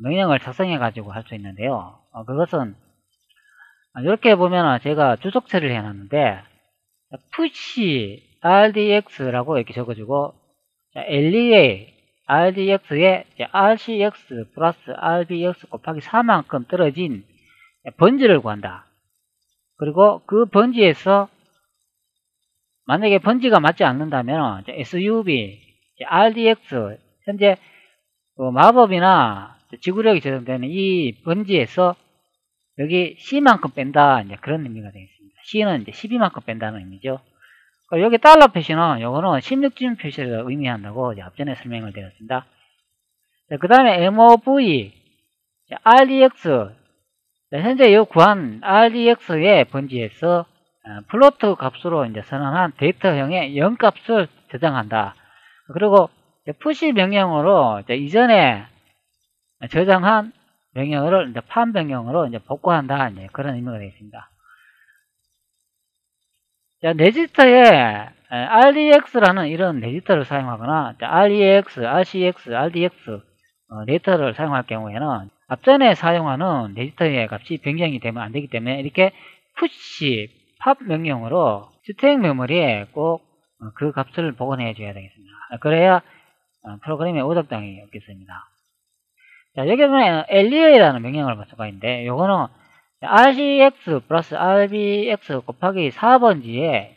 Speaker 1: 명령을 작성해 가지고 할 수 있는데요. 그것은 이렇게 보면 제가 주석 처리를 해놨는데 push rdx라고 이렇게 적어주고 LEA rdx에 rcx 플러스 rbx 곱하기 4만큼 떨어진 번지를 구한다. 그리고 그 번지에서 만약에 번지가 맞지 않는다면 sub rdx 현재 마법이나 지구력이 저장되는 이 번지에서 여기 C만큼 뺀다. 이제 그런 의미가 되겠습니다. C는 이제 12만큼 뺀다는 의미죠. 여기 달러 표시는 요거는 16진 표시를 의미한다고 이제 앞전에 설명을 드렸습니다. 그 다음에 MOV, RDX. 현재 이 구한 RDX의 번지에서 플로트 값으로 이제 선언한 데이터형의 0값을 저장한다. 그리고 푸시 명령으로 이전에 저장한 명령어를 이제 판 명령어로 이제 복구한다. 이제 그런 의미가 되겠습니다. 자, 레지스터에 RDX라는 이런 레지스터를 사용하거나 REX, RCX, RDX 데이터를 사용할 경우에는 앞전에 사용하는 데이터의 값이 변경이 되면 안 되기 때문에 이렇게 푸시 팝 명령으로 스택 메모리에 꼭 그 값을 복원해 줘야 되겠습니다. 그래야 프로그램에 오작당이 없겠습니다. 자, 여기 보면 LEA라는 명령을 볼 수가 있는데 요거는 RCX 플러스 RBX 곱하기 4번지에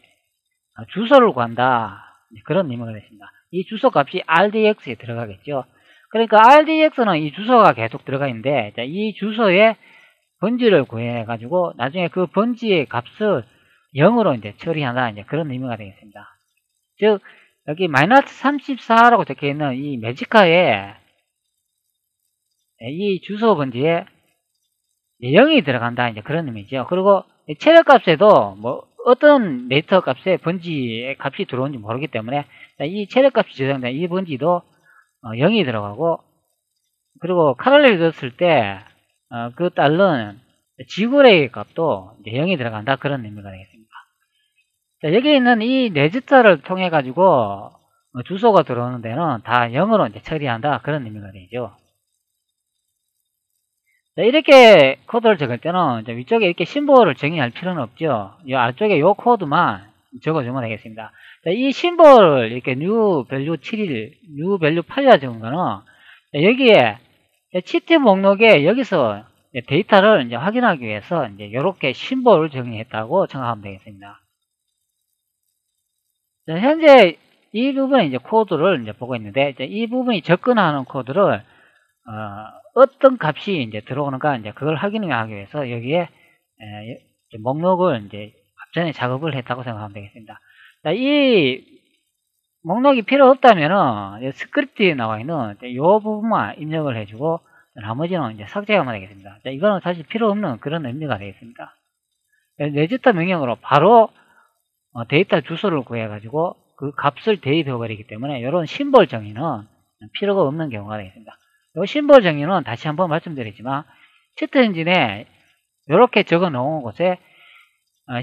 Speaker 1: 주소를 구한다. 그런 의미가 되겠습니다. 이 주소 값이 RDX에 들어가겠죠. 그러니까 RDX는 이 주소가 계속 들어가 있는데 이 주소에 번지를 구해 가지고 나중에 그 번지의 값을 0으로 이제 처리한다. 이제 그런 의미가 되겠습니다. 즉 여기 마이너스 34라고 적혀 있는 이 매지카에 이 주소 번지에 0이 들어간다. 이제 그런 의미죠. 그리고 체력 값에도 뭐 어떤 데이터 값에 번지의 값이 들어오는지 모르기 때문에 이 체력 값이 저장된 이 번지도 0이 들어가고, 그리고 카를레를 넣었을 때 그 딸은 지구레이 값도 0이 들어간다. 그런 의미가 되겠습니다. 자, 여기 있는 이 레지스터를 통해 가지고 주소가 들어오는 데는 다 0으로 이제 처리한다. 그런 의미가 되죠. 자, 이렇게 코드를 적을 때는 이제 위쪽에 이렇게 심볼을 정의할 필요는 없죠. 이 아래쪽에 이 코드만 적어주면 되겠습니다. 자, 이 심볼을 이렇게 new value 7일, new value 8이라 적은 거는 여기에 치트 목록에 여기서 데이터를 이제 확인하기 위해서 이제 이렇게 심볼을 정의했다고 생각하면 되겠습니다. 자, 현재 이 부분에 이제 코드를 이제 보고 있는데, 이 부분이 접근하는 코드를 어떤 값이 이제 들어오는가 이제 그걸 확인하기 위해서 여기에 목록을 이제 앞전에 작업을 했다고 생각하면 되겠습니다. 자, 이 목록이 필요 없다면은 스크립트에 나와 있는 이 부분만 입력을 해주고 나머지는 이제 삭제하면 되겠습니다. 자, 이거는 사실 필요 없는 그런 의미가 되겠습니다. 레지스터 명령으로 바로 데이터 주소를 구해가지고 그 값을 대입해 버리기 때문에 이런 심볼 정의는 필요가 없는 경우가 되겠습니다. 이 심볼 정의는 다시 한번 말씀드리지만 치트 엔진에 이렇게 적어 놓은 곳에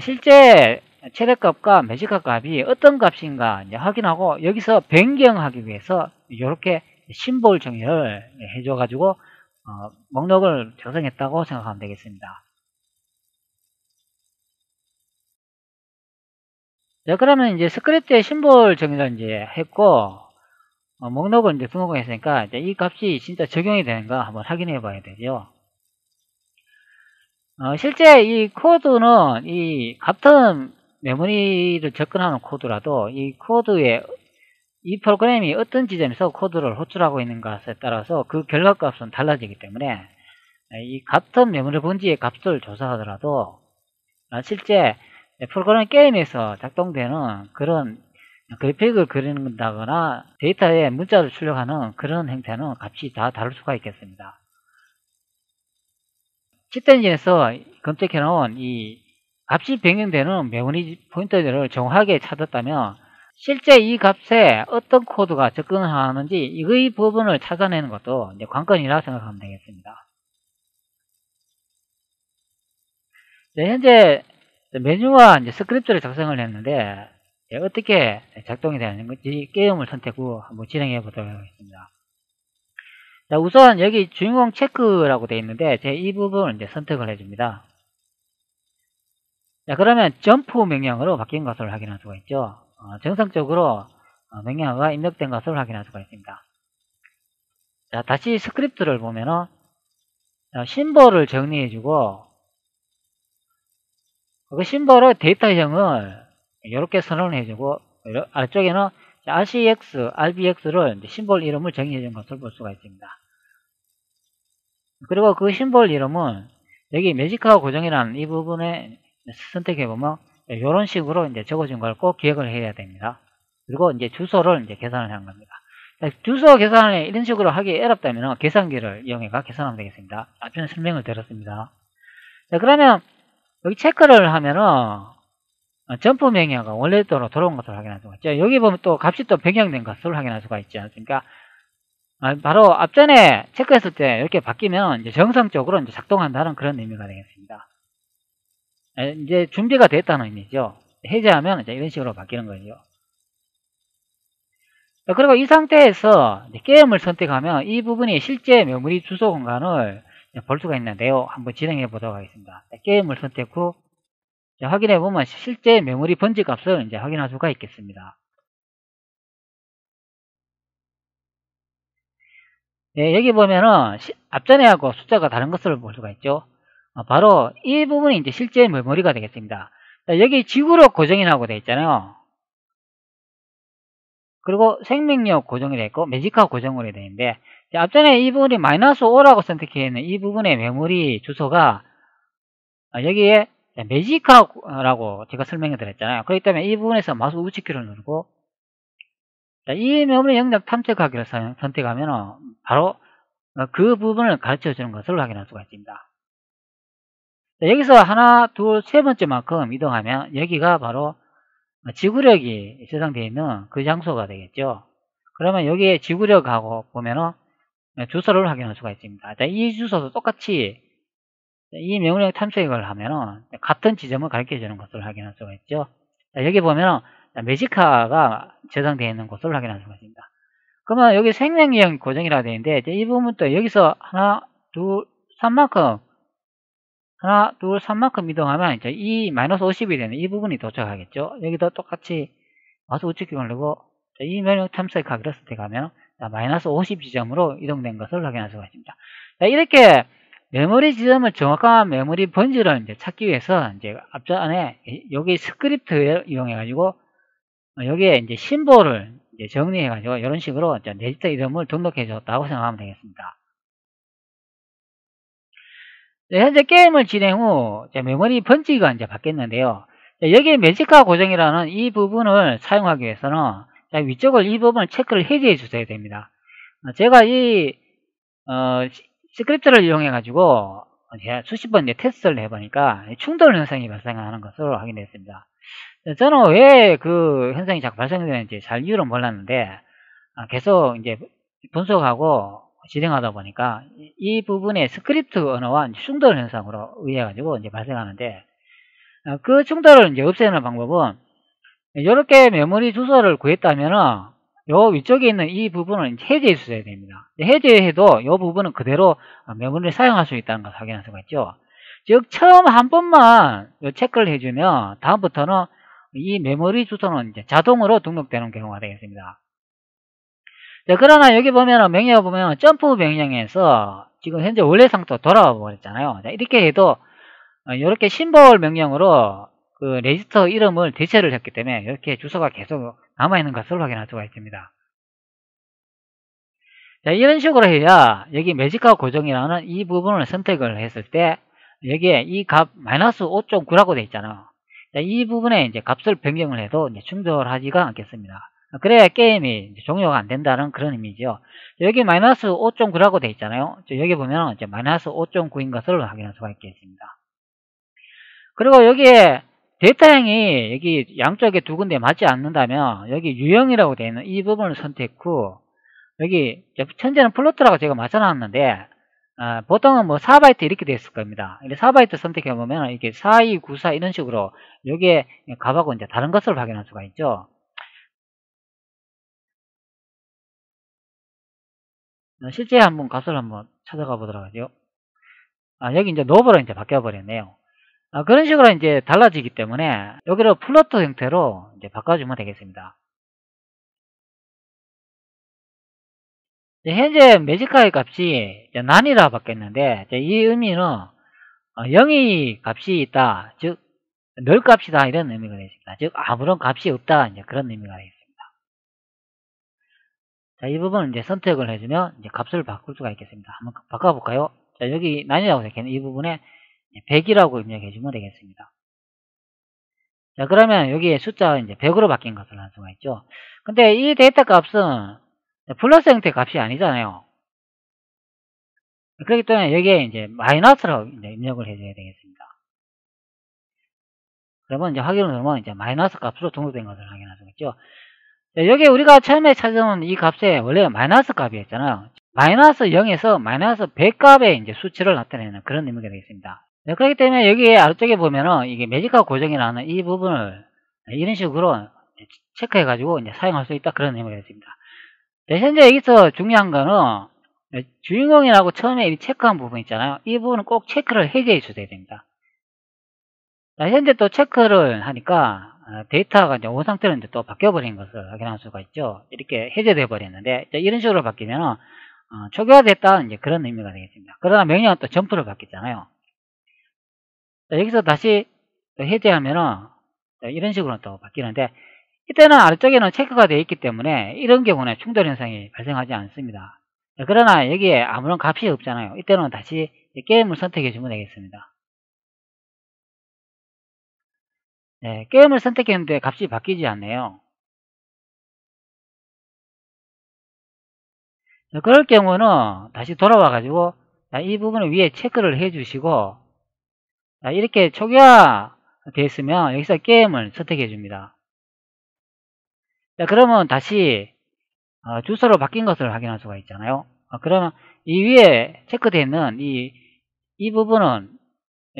Speaker 1: 실제 최대값과 매직값 값이 어떤 값인가 이제 확인하고 여기서 변경하기 위해서 이렇게 심볼 정의를 해줘 가지고 목록을 작성했다고 생각하면 되겠습니다. 자, 그러면 이제 스크립트의 심볼 정의를 이제 했고, 목록을 이제 등록했으니까, 이제 이 값이 진짜 적용이 되는가 한번 확인해 봐야 되죠. 실제 이 코드는 이 같은 메모리를 접근하는 코드라도 이 코드에 이 프로그램이 어떤 지점에서 코드를 호출하고 있는 것에 따라서 그 결과값은 달라지기 때문에 이 같은 메모리 번지의 값을 조사하더라도 실제 프로그램 게임에서 작동되는 그런 그래픽을 그린다거나 데이터에 문자를 출력하는 그런 형태는 값이 다 다를 수가 있겠습니다. 치트 엔진에서 검색해 놓은 이 값이 변경되는 메모리 포인터들을 정확하게 찾았다면 실제 이 값에 어떤 코드가 접근하는지 이 부분을 찾아내는 것도 이제 관건이라 생각하면 되겠습니다. 네, 현재 메뉴와 이제 스크립트를 작성을 했는데 어떻게 작동이 되는 건지 게임을 선택 후 한번 진행해 보도록 하겠습니다. 자, 우선 여기 주인공 체크라고 되어 있는데 제 이 부분을 이제 선택을 해줍니다. 자, 그러면 점프 명령으로 바뀐 것을 확인할 수가 있죠. 정상적으로 명령어가 입력된 것을 확인할 수가 있습니다. 자, 다시 스크립트를 보면은 심볼을 정리해주고 그 심볼의 데이터형을 이렇게 선언을 해주고 아래쪽에는 RCX, RBX를 심볼 이름을 정의해준 것을 볼 수가 있습니다. 그리고 그 심볼 이름은 여기 매직화 고정이라는 이 부분에 선택해보면 이런 식으로 이제 적어준 걸 꼭 기억을 해야 됩니다. 그리고 이제 주소를 이제 계산을 하는 겁니다. 주소 계산을 이런 식으로 하기 어렵다면 계산기를 이용해서 계산하면 되겠습니다. 앞전에 설명을 드렸습니다. 자, 그러면 여기 체크를 하면은 점프 명령어가 원래대로 돌아온 것을 확인할 수가 있죠. 여기 보면 또 값이 또 변경된 것을 확인할 수가 있지 않습니까? 바로 앞전에 체크했을 때 이렇게 바뀌면 이제 정상적으로 이제 작동한다는 그런 의미가 되겠습니다. 이제 준비가 됐다는 의미죠. 해제하면 이제 이런 식으로 바뀌는 거죠. 그리고 이 상태에서 게임을 선택하면 이 부분이 실제 메모리 주소 공간을 볼 수가 있는데요. 한번 진행해 보도록 하겠습니다. 게임을 선택 후 확인해 보면 실제 메모리 번지 값을 이제 확인할 수가 있겠습니다. 네, 여기 보면은 앞전에 하고 숫자가 다른 것을 볼 수가 있죠. 바로 이 부분이 이제 실제 메모리가 되겠습니다. 여기 지구력 고정이라고 되어 있잖아요. 그리고 생명력 고정이 되어 있고 매직화 고정으로 되어 있는데, 앞전에 이 부분이 -5라고 선택해 있는 이 부분의 메모리 주소가 여기에 매직화라고 제가 설명해 드렸잖아요. 그렇기 때문에 이 부분에서 마우스 우측키를 누르고 이 메모리 영역 탐색하기를 선택하면 바로 그 부분을 가르쳐 주는 것을 확인할 수가 있습니다. 여기서 하나, 둘, 세 번째만큼 이동하면 여기가 바로 지구력이 저장되어 있는 그 장소가 되겠죠. 그러면 여기에 지구력하고 보면은 주소를 확인할 수가 있습니다. 이 주소도 똑같이 이 명령 탐색을 하면은 같은 지점을 가르쳐 주는 것을 확인할 수가 있죠. 여기 보면은 매직카가 저장되어 있는 곳을 확인할 수가 있습니다. 그러면 여기 생명력 고정이라고 되어 있는데, 이 부분도 여기서 하나, 둘, 3만큼 하나, 둘, 3만큼 이동하면 이제 이 -50이 되는 이 부분이 도착하겠죠. 여기도 똑같이 마우스 우측키 누르고 이 명령 탐색하기를 선택하면 -50 지점으로 이동된 것을 확인할 수가 있습니다. 이렇게 메모리 지점을 정확한 메모리 번지를 이제 찾기 위해서 이제 앞전에 여기 스크립트를 이용해 가지고 여기에 이제 심볼을 이제 정리해 가지고 이런 식으로 이제 디지털 이름을 등록해 줬다고 생각하면 되겠습니다. 현재 게임을 진행 후 메모리 번지가 이제 바뀌었는데요. 여기 매직화 고정이라는 이 부분을 사용하기 위해서는 위쪽을 이 부분을 체크를 해제해 주셔야 됩니다. 제가 이 스크립트를 이용해 가지고 수십 번 테스트를 해보니까 충돌 현상이 발생하는 것으로 확인됐습니다. 저는 왜 그 현상이 자꾸 발생되는지 잘 이유를 몰랐는데 계속 이제 분석하고 진행하다 보니까 이 부분의 스크립트 언어와 충돌 현상으로 의해 가지고 이제 발생하는데, 그 충돌을 이제 없애는 방법은 이렇게 메모리 주소를 구했다면은 요 위쪽에 있는 이 부분을 해제해 주셔야 됩니다. 해제해도 이 부분은 그대로 메모리를 사용할 수 있다는 것을 확인할 수가 있죠. 즉 처음 한 번만 체크를 해주면 다음부터는 이 메모리 주소는 이제 자동으로 등록되는 경우가 되겠습니다. 그러나 여기 보면 명령을 보면 점프 명령에서 지금 현재 원래 상태로 돌아와 버렸잖아요. 이렇게 해도 이렇게 심볼 명령으로 그 레지스터 이름을 대체를 했기 때문에 이렇게 주소가 계속 남아있는 것을 확인할 수가 있습니다. 이런 식으로 해야 여기 매직화 고정이라는 이 부분을 선택을 했을 때 여기에 이 값 -5.9라고 되어 있잖아요. 이 부분에 이제 값을 변경을 해도 이제 충돌하지가 않겠습니다. 그래야 게임이 이제 종료가 안 된다는 그런 의미죠. 여기 -5.9라고 되어 있잖아요. 여기 보면 이제 -5.9인 것을 확인할 수가 있겠습니다. 그리고 여기에 데이터형이 여기 양쪽에 두 군데 맞지 않는다면 여기 유형이라고 되어 있는 이 부분을 선택 후 여기 현재는 플로트라고 제가 맞춰놨는데 보통은 뭐 4바이트 이렇게 되어 있을 겁니다. 4바이트 선택해 보면 이게 4294 이런 식으로 여기에 값하고 이제 다른 것을 확인할 수가 있죠. 실제 한번 값을 한번 찾아가 보도록 하죠. 여기 이제 노브로 이제 바뀌어 버렸네요. 그런 식으로 이제 달라지기 때문에 여기를 플로트 형태로 이제 바꿔주면 되겠습니다. 현재 매직카의 값이 난이라 바뀌었는데 이 의미는 0이 값이 있다, 즉 널 값이다 이런 의미가 되겠습니다. 즉 아무런 값이 없다 이제 그런 의미가 되겠습니다. 이 부분을 이제 선택을 해주면 이제 값을 바꿀 수가 있겠습니다. 한번 바꿔볼까요? 여기 난이라고 적혀있는 이 부분에 100이라고 입력해 주면 되겠습니다. 그러면 여기에 숫자 이제 100으로 바뀐 것을 알 수가 있죠. 근데 이 데이터 값은 플러스 형태 값이 아니잖아요. 그렇기 때문에 여기에 이제 마이너스로 이제 입력을 해줘야 되겠습니다. 그러면 이제 확인을 누르면 이제 마이너스 값으로 등록된 것을 확인할 수가 있죠. 여기 우리가 처음에 찾아온 이 값에 원래 마이너스 값이었잖아요. 마이너스 0에서 마이너스 100 값의 이제 수치를 나타내는 그런 의미가 되겠습니다. 그렇기 때문에 여기 아래쪽에 보면은 이게 매직화 고정이라는 이 부분을 이런 식으로 체크해 가지고 이제 사용할 수 있다 그런 의미가 되겠습니다. 네, 현재 여기서 중요한 거는 주인공이라고 처음에 이 체크한 부분 있잖아요. 이 부분은 꼭 체크를 해제해 주셔야 됩니다. 자, 현재 또 체크를 하니까 데이터가 이제 원상태로 이제 또 바뀌어버린 것을 확인할 수가 있죠. 이렇게 해제돼 버렸는데 이런 식으로 바뀌면은 초기화됐다는 이제 그런 의미가 되겠습니다. 그러나 명령은 또 점프로 바뀌잖아요. 자, 여기서 다시 또 해제하면은 이런 식으로 또 바뀌는데 이때는 아래쪽에는 체크가 되어 있기 때문에 이런 경우는 충돌 현상이 발생하지 않습니다. 자, 그러나 여기에 아무런 값이 없잖아요. 이때는 다시 게임을 선택해 주면 되겠습니다. 네, 게임을 선택했는데 값이 바뀌지 않네요. 자, 그럴 경우는 다시 돌아와 가지고 이 부분을 위에 체크를 해 주시고 이렇게 초기화 되어 있으면 여기서 게임을 선택해 줍니다. 자, 그러면 다시 주소로 바뀐 것을 확인할 수가 있잖아요. 그러면 이 위에 체크되어 있는 이 부분은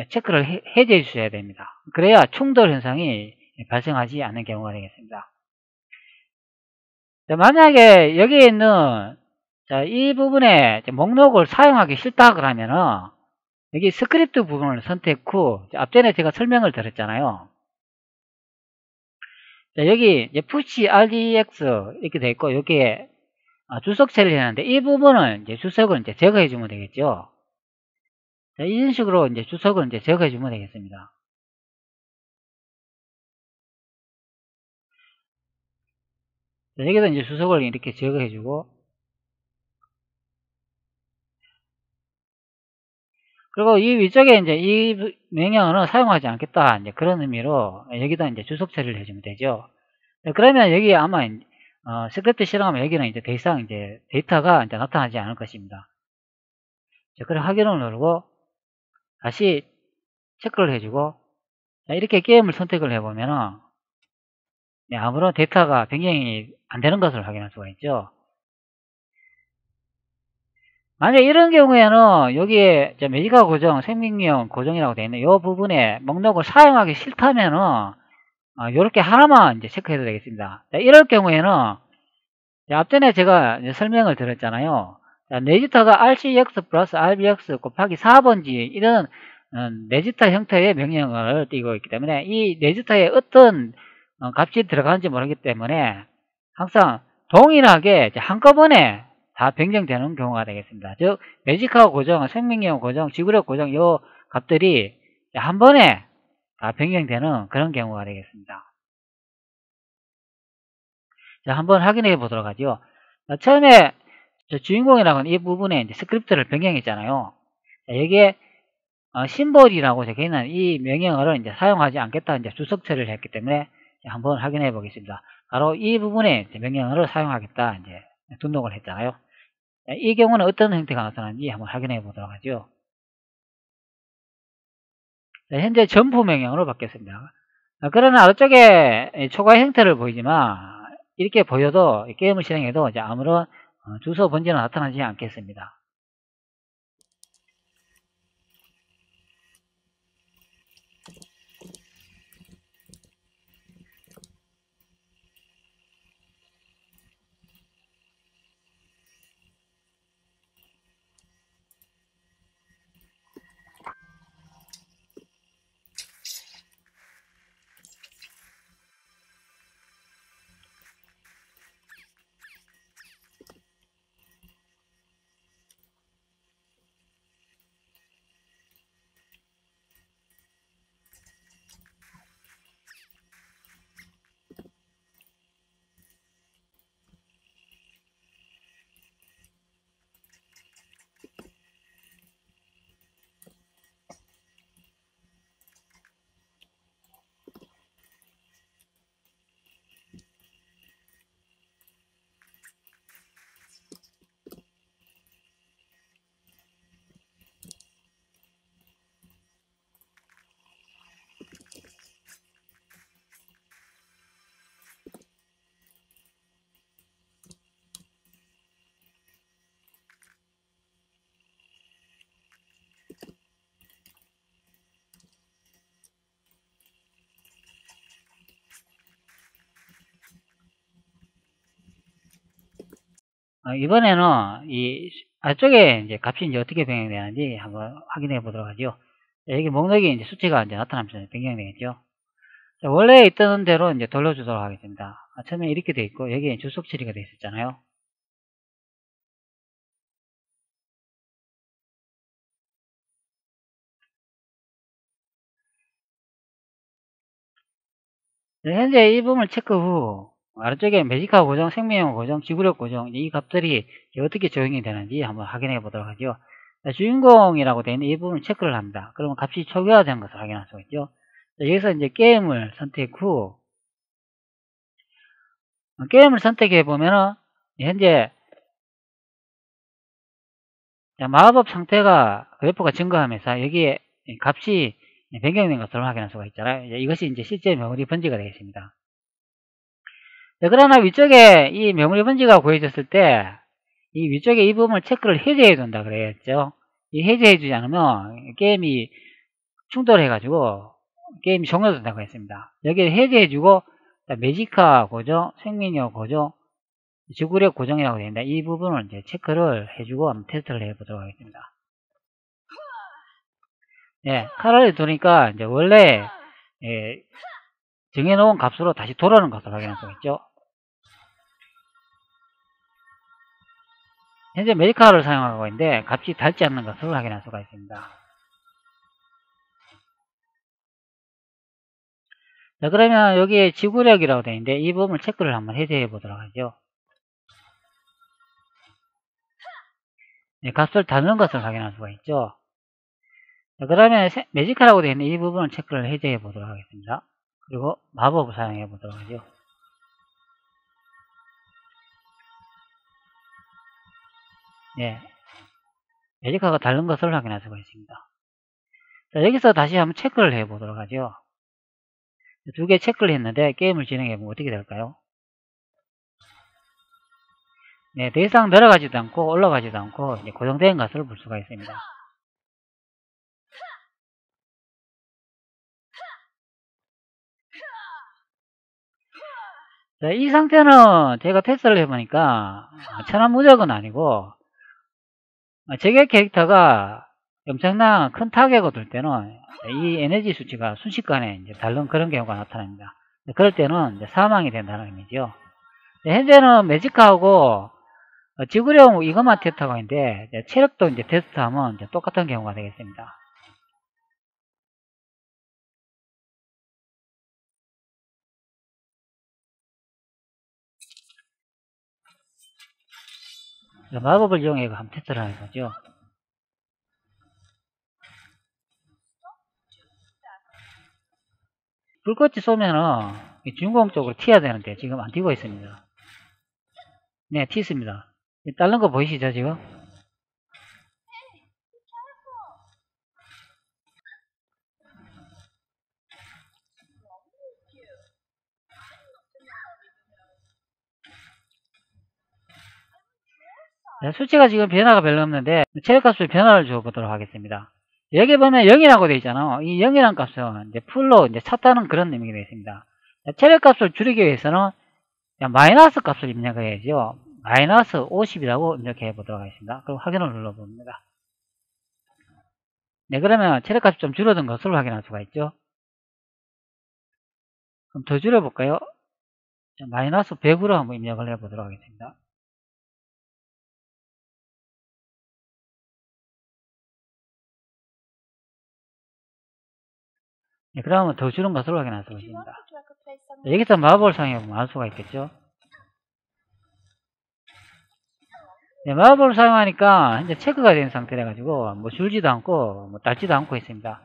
Speaker 1: 체크를 해제해 주셔야 됩니다. 그래야 충돌 현상이 발생하지 않는 경우가 되겠습니다. 자, 만약에 여기에 있는 이 부분에 목록을 사용하기 싫다 그러면은 여기 스크립트 부분을 선택 후 앞전에 제가 설명을 드렸잖아요. 자, 여기 push RDX 이렇게 되어 있고 여기에 주석 처리를 하는데 이 부분은 이제 주석을 이제 제거해 주면 되겠죠. 자, 이런 식으로 이제 주석을 이제 제거해 주면 되겠습니다. 자, 여기서 이제 주석을 이렇게 제거해 주고 그리고 이 위쪽에 이제 이 명령어는 사용하지 않겠다 이제 그런 의미로 여기다 이제 주석 처리를 해주면 되죠. 자, 그러면 여기 아마 스크립트 실행하면 여기는 이제 더 이상 이제 데이터가 이제 나타나지 않을 것입니다. 자, 그럼 확인을 누르고 다시 체크를 해주고 자, 이렇게 게임을 선택을 해보면은 아무런 데이터가 변경이 안 되는 것을 확인할 수가 있죠. 만약 이런 경우에는 여기에 매지가 고정, 생명력 고정이라고 되어 있는 이 부분에 목록을 사용하기 싫다면은 이렇게 하나만 이제 체크해도 되겠습니다. 자, 이럴 경우에는 앞전에 제가 설명을 드렸잖아요. 자, 네지터가 RCX 플러스 RBX 곱하기 4번지 이런 네지터 형태의 명령을 띄고 있기 때문에 이 네지터에 어떤 값이 들어가는지 모르기 때문에 항상 동일하게 한꺼번에 다 변경되는 경우가 되겠습니다. 즉 매직하고 고정, 생명력 고정, 지구력 고정 이 값들이 한 번에 다 변경되는 그런 경우가 되겠습니다. 자, 한번 확인해 보도록 하죠. 처음에 주인공이라고는 이 부분에 이제 스크립트를 변경했잖아요. 자, 여기에 심볼이라고 적혀 있는 이 명령어를 이제 사용하지 않겠다 이제 주석 처리를 했기 때문에 한번 확인해 보겠습니다. 바로 이 부분에 명령어를 사용하겠다 이제 등록을 했잖아요. 이 경우는 어떤 형태가 나타나는지 한번 확인해 보도록 하죠. 자, 현재 점프 명령으로 바뀌었습니다. 그러나 아래쪽에 초과 형태를 보이지만 이렇게 보여도 게임을 실행해도 이제 아무런 주소 번지는 나타나지 않겠습니다. 이번에는 이 아래쪽에 이제 값이 이제 어떻게 변경되는지 한번 확인해 보도록 하죠. 자, 여기 목록에 이제 수치가 이제 나타나면서 변경되겠죠. 자, 원래 있던 대로 이제 돌려주도록 하겠습니다. 처음에 이렇게 돼 있고, 여기에 주석 처리가 돼 있었잖아요. 현재 이 부분을 체크 후 아래쪽에 매직화 고정, 생명형 고정, 지구력 고정 이 값들이 어떻게 적용이 되는지 한번 확인해 보도록 하죠. 자, 주인공이라고 되어 있는 이 부분을 체크를 합니다. 그러면 값이 초기화된 것을 확인할 수가 있죠. 자, 여기서 이제 게임을 선택 후 게임을 선택해 보면은 현재 마법 상태가 그래프가 증가하면서 여기에 값이 변경된 것을 확인할 수가 있잖아요. 이것이 이제 실제 메모리 번지가 되겠습니다. 자, 그러나 위쪽에 이 메모리 번지가 구해졌을 때 이 위쪽에 이 부분을 체크를 해제해 둔다 그랬죠. 이 해제해 주지 않으면 게임이 충돌해 가지고 게임이 종료된다고 했습니다. 여기를 해제해 주고 매직화 고정, 생명력 고정, 지구력 고정이라고 되어 있는데 이 부분을 이제 체크를 해주고 한번 테스트를 해보도록 하겠습니다. 예, 칼을 두니까 이제 원래 정해놓은 값으로 다시 돌아오는 것을 확인할 수가 있죠. 현재 메디카를 사용하고 있는데 값이 닳지 않는 것을 확인할 수가 있습니다. 자, 그러면 여기에 지구력이라고 되어 있는데 이 부분을 체크를 한번 해제해 보도록 하죠. 네, 값을 닳는 것을 확인할 수가 있죠. 자, 그러면 매직화라고 되어 있는 이 부분을 체크를 해제해 보도록 하겠습니다. 그리고 마법을 사용해 보도록 하죠. 네, 매직화가 닳는 것을 확인할 수가 있습니다. 자, 여기서 다시 한번 체크를 해 보도록 하죠. 두 개 체크를 했는데 게임을 진행해 보면 어떻게 될까요? 네, 더 이상 내려가지도 않고 올라가지도 않고 이제 고정된 것을 볼 수가 있습니다. 자, 이 상태는 제가 테스트를 해보니까 천하무적은 아니고 제게 캐릭터가 엄청난 큰 타격을 줄 때는 이 에너지 수치가 순식간에 이제 다른 그런 경우가 나타납니다. 그럴 때는 이제 사망이 된다는 의미죠. 현재는 매직하고 지구력 이것만 테스트하고 있는데 체력도 이제 테스트하면 이제 똑같은 경우가 되겠습니다. 마법을 이용해 한번 테스트를 하는 거죠. 불꽃이 쏘면은 주인공 쪽으로 튀어야 되는데 지금 안 튀고 있습니다. 네, 튀습니다. 다른 거 보이시죠 지금? 네, 수치가 지금 변화가 별로 없는데 체력값을 변화를 줘보도록 하겠습니다. 여기 보면 0이라고 되어 있잖아요. 이 0이라는 값은 이제 풀로 이제 찼다는 그런 의미가 되겠습니다. 체력값을 줄이기 위해서는 마이너스 값을 입력해야죠. 마이너스 50이라고 입력해 보도록 하겠습니다. 그럼 확인을 눌러봅니다. 네, 그러면 체력값이 좀 줄어든 것을 확인할 수가 있죠. 그럼 더 줄여볼까요? 마이너스 100으로 한번 입력을 해보도록 하겠습니다. 네, 그러면 더 줄은 것을 확인할 수가 있습니다. 여기서 마법을 사용해보면 알 수가 있겠죠. 네, 마법을 사용하니까 현재 체크가 된 상태라 가지고 뭐 줄지도 않고 뭐 닳지도 않고 있습니다.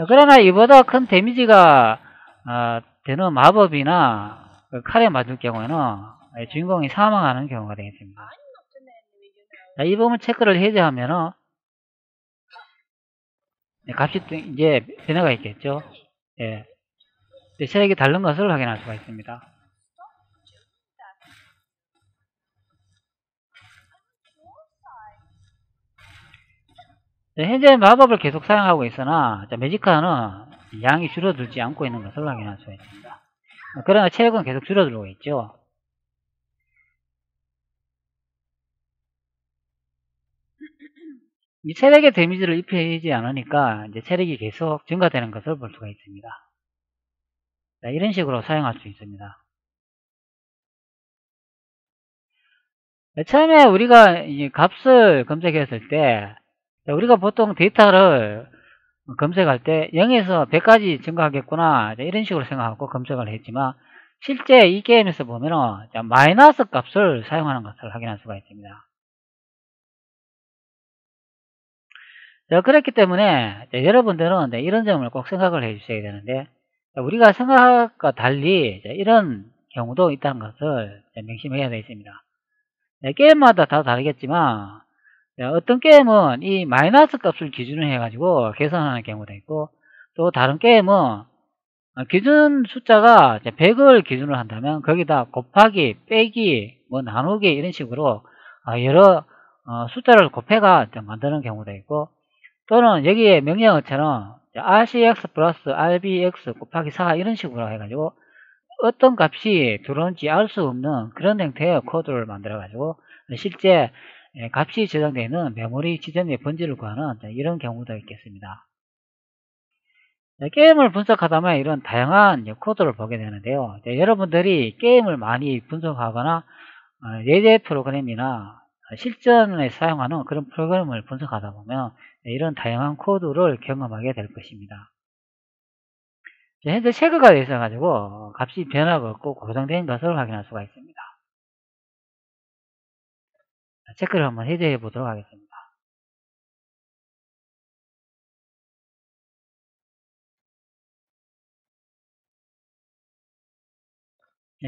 Speaker 1: 그러나 이보다 큰 데미지가 되는 마법이나 칼에 맞을 경우에는 주인공이 사망하는 경우가 되겠습니다. 자, 이 부분 체크를 해제하면은 값이 이제 변화가 있겠죠. 예. 체력이 다른 것을 확인할 수가 있습니다. 현재 마법을 계속 사용하고 있으나 매직카는 양이 줄어들지 않고 있는 것을 확인할 수가 있습니다. 그러나 체력은 계속 줄어들고 있죠. 이 체력에 데미지를 입히지 않으니까 이제 체력이 계속 증가되는 것을 볼 수가 있습니다. 자, 이런 식으로 사용할 수 있습니다. 처음에 우리가 이 값을 검색했을 때 우리가 보통 데이터를 검색할 때 0에서 100까지 증가하겠구나 이런 식으로 생각하고 검색을 했지만 실제 이 게임에서 보면은 마이너스 값을 사용하는 것을 확인할 수가 있습니다. 자, 그렇기 때문에 여러분들은 이런 점을 꼭 생각을 해 주셔야 되는데 우리가 생각과 달리 이런 경우도 있다는 것을 명심해야 되겠습니다. 게임마다 다 다르겠지만 어떤 게임은 이 마이너스 값을 기준으로 해가지고 계산하는 경우도 있고 또 다른 게임은 기준 숫자가 100을 기준으로 한다면 거기다 곱하기, 빼기, 뭐 나누기 이런 식으로 여러 숫자를 곱해가 만드는 경우도 있고 또는 여기에 명령어처럼 RCX 플러스 RBX 곱하기 4 이런 식으로 해가지고 어떤 값이 들어온지 알 수 없는 그런 형태의 코드를 만들어 가지고 실제 값이 저장되어 있는 메모리 지점의 번지를 구하는 이런 경우도 있겠습니다. 게임을 분석하다 보면 이런 다양한 코드를 보게 되는데요. 여러분들이 게임을 많이 분석하거나 예제 프로그램이나 실전에 사용하는 그런 프로그램을 분석하다 보면 이런 다양한 코드를 경험하게 될 것입니다. 현재 체크가 되어 있어 가지고 값이 변화가 없고 고정된 것을 확인할 수가 있습니다. 체크를 한번 해제해 보도록 하겠습니다.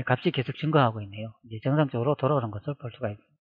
Speaker 1: 값이 계속 증가하고 있네요. 이제 정상적으로 돌아오는 것을 볼 수가 있습니다.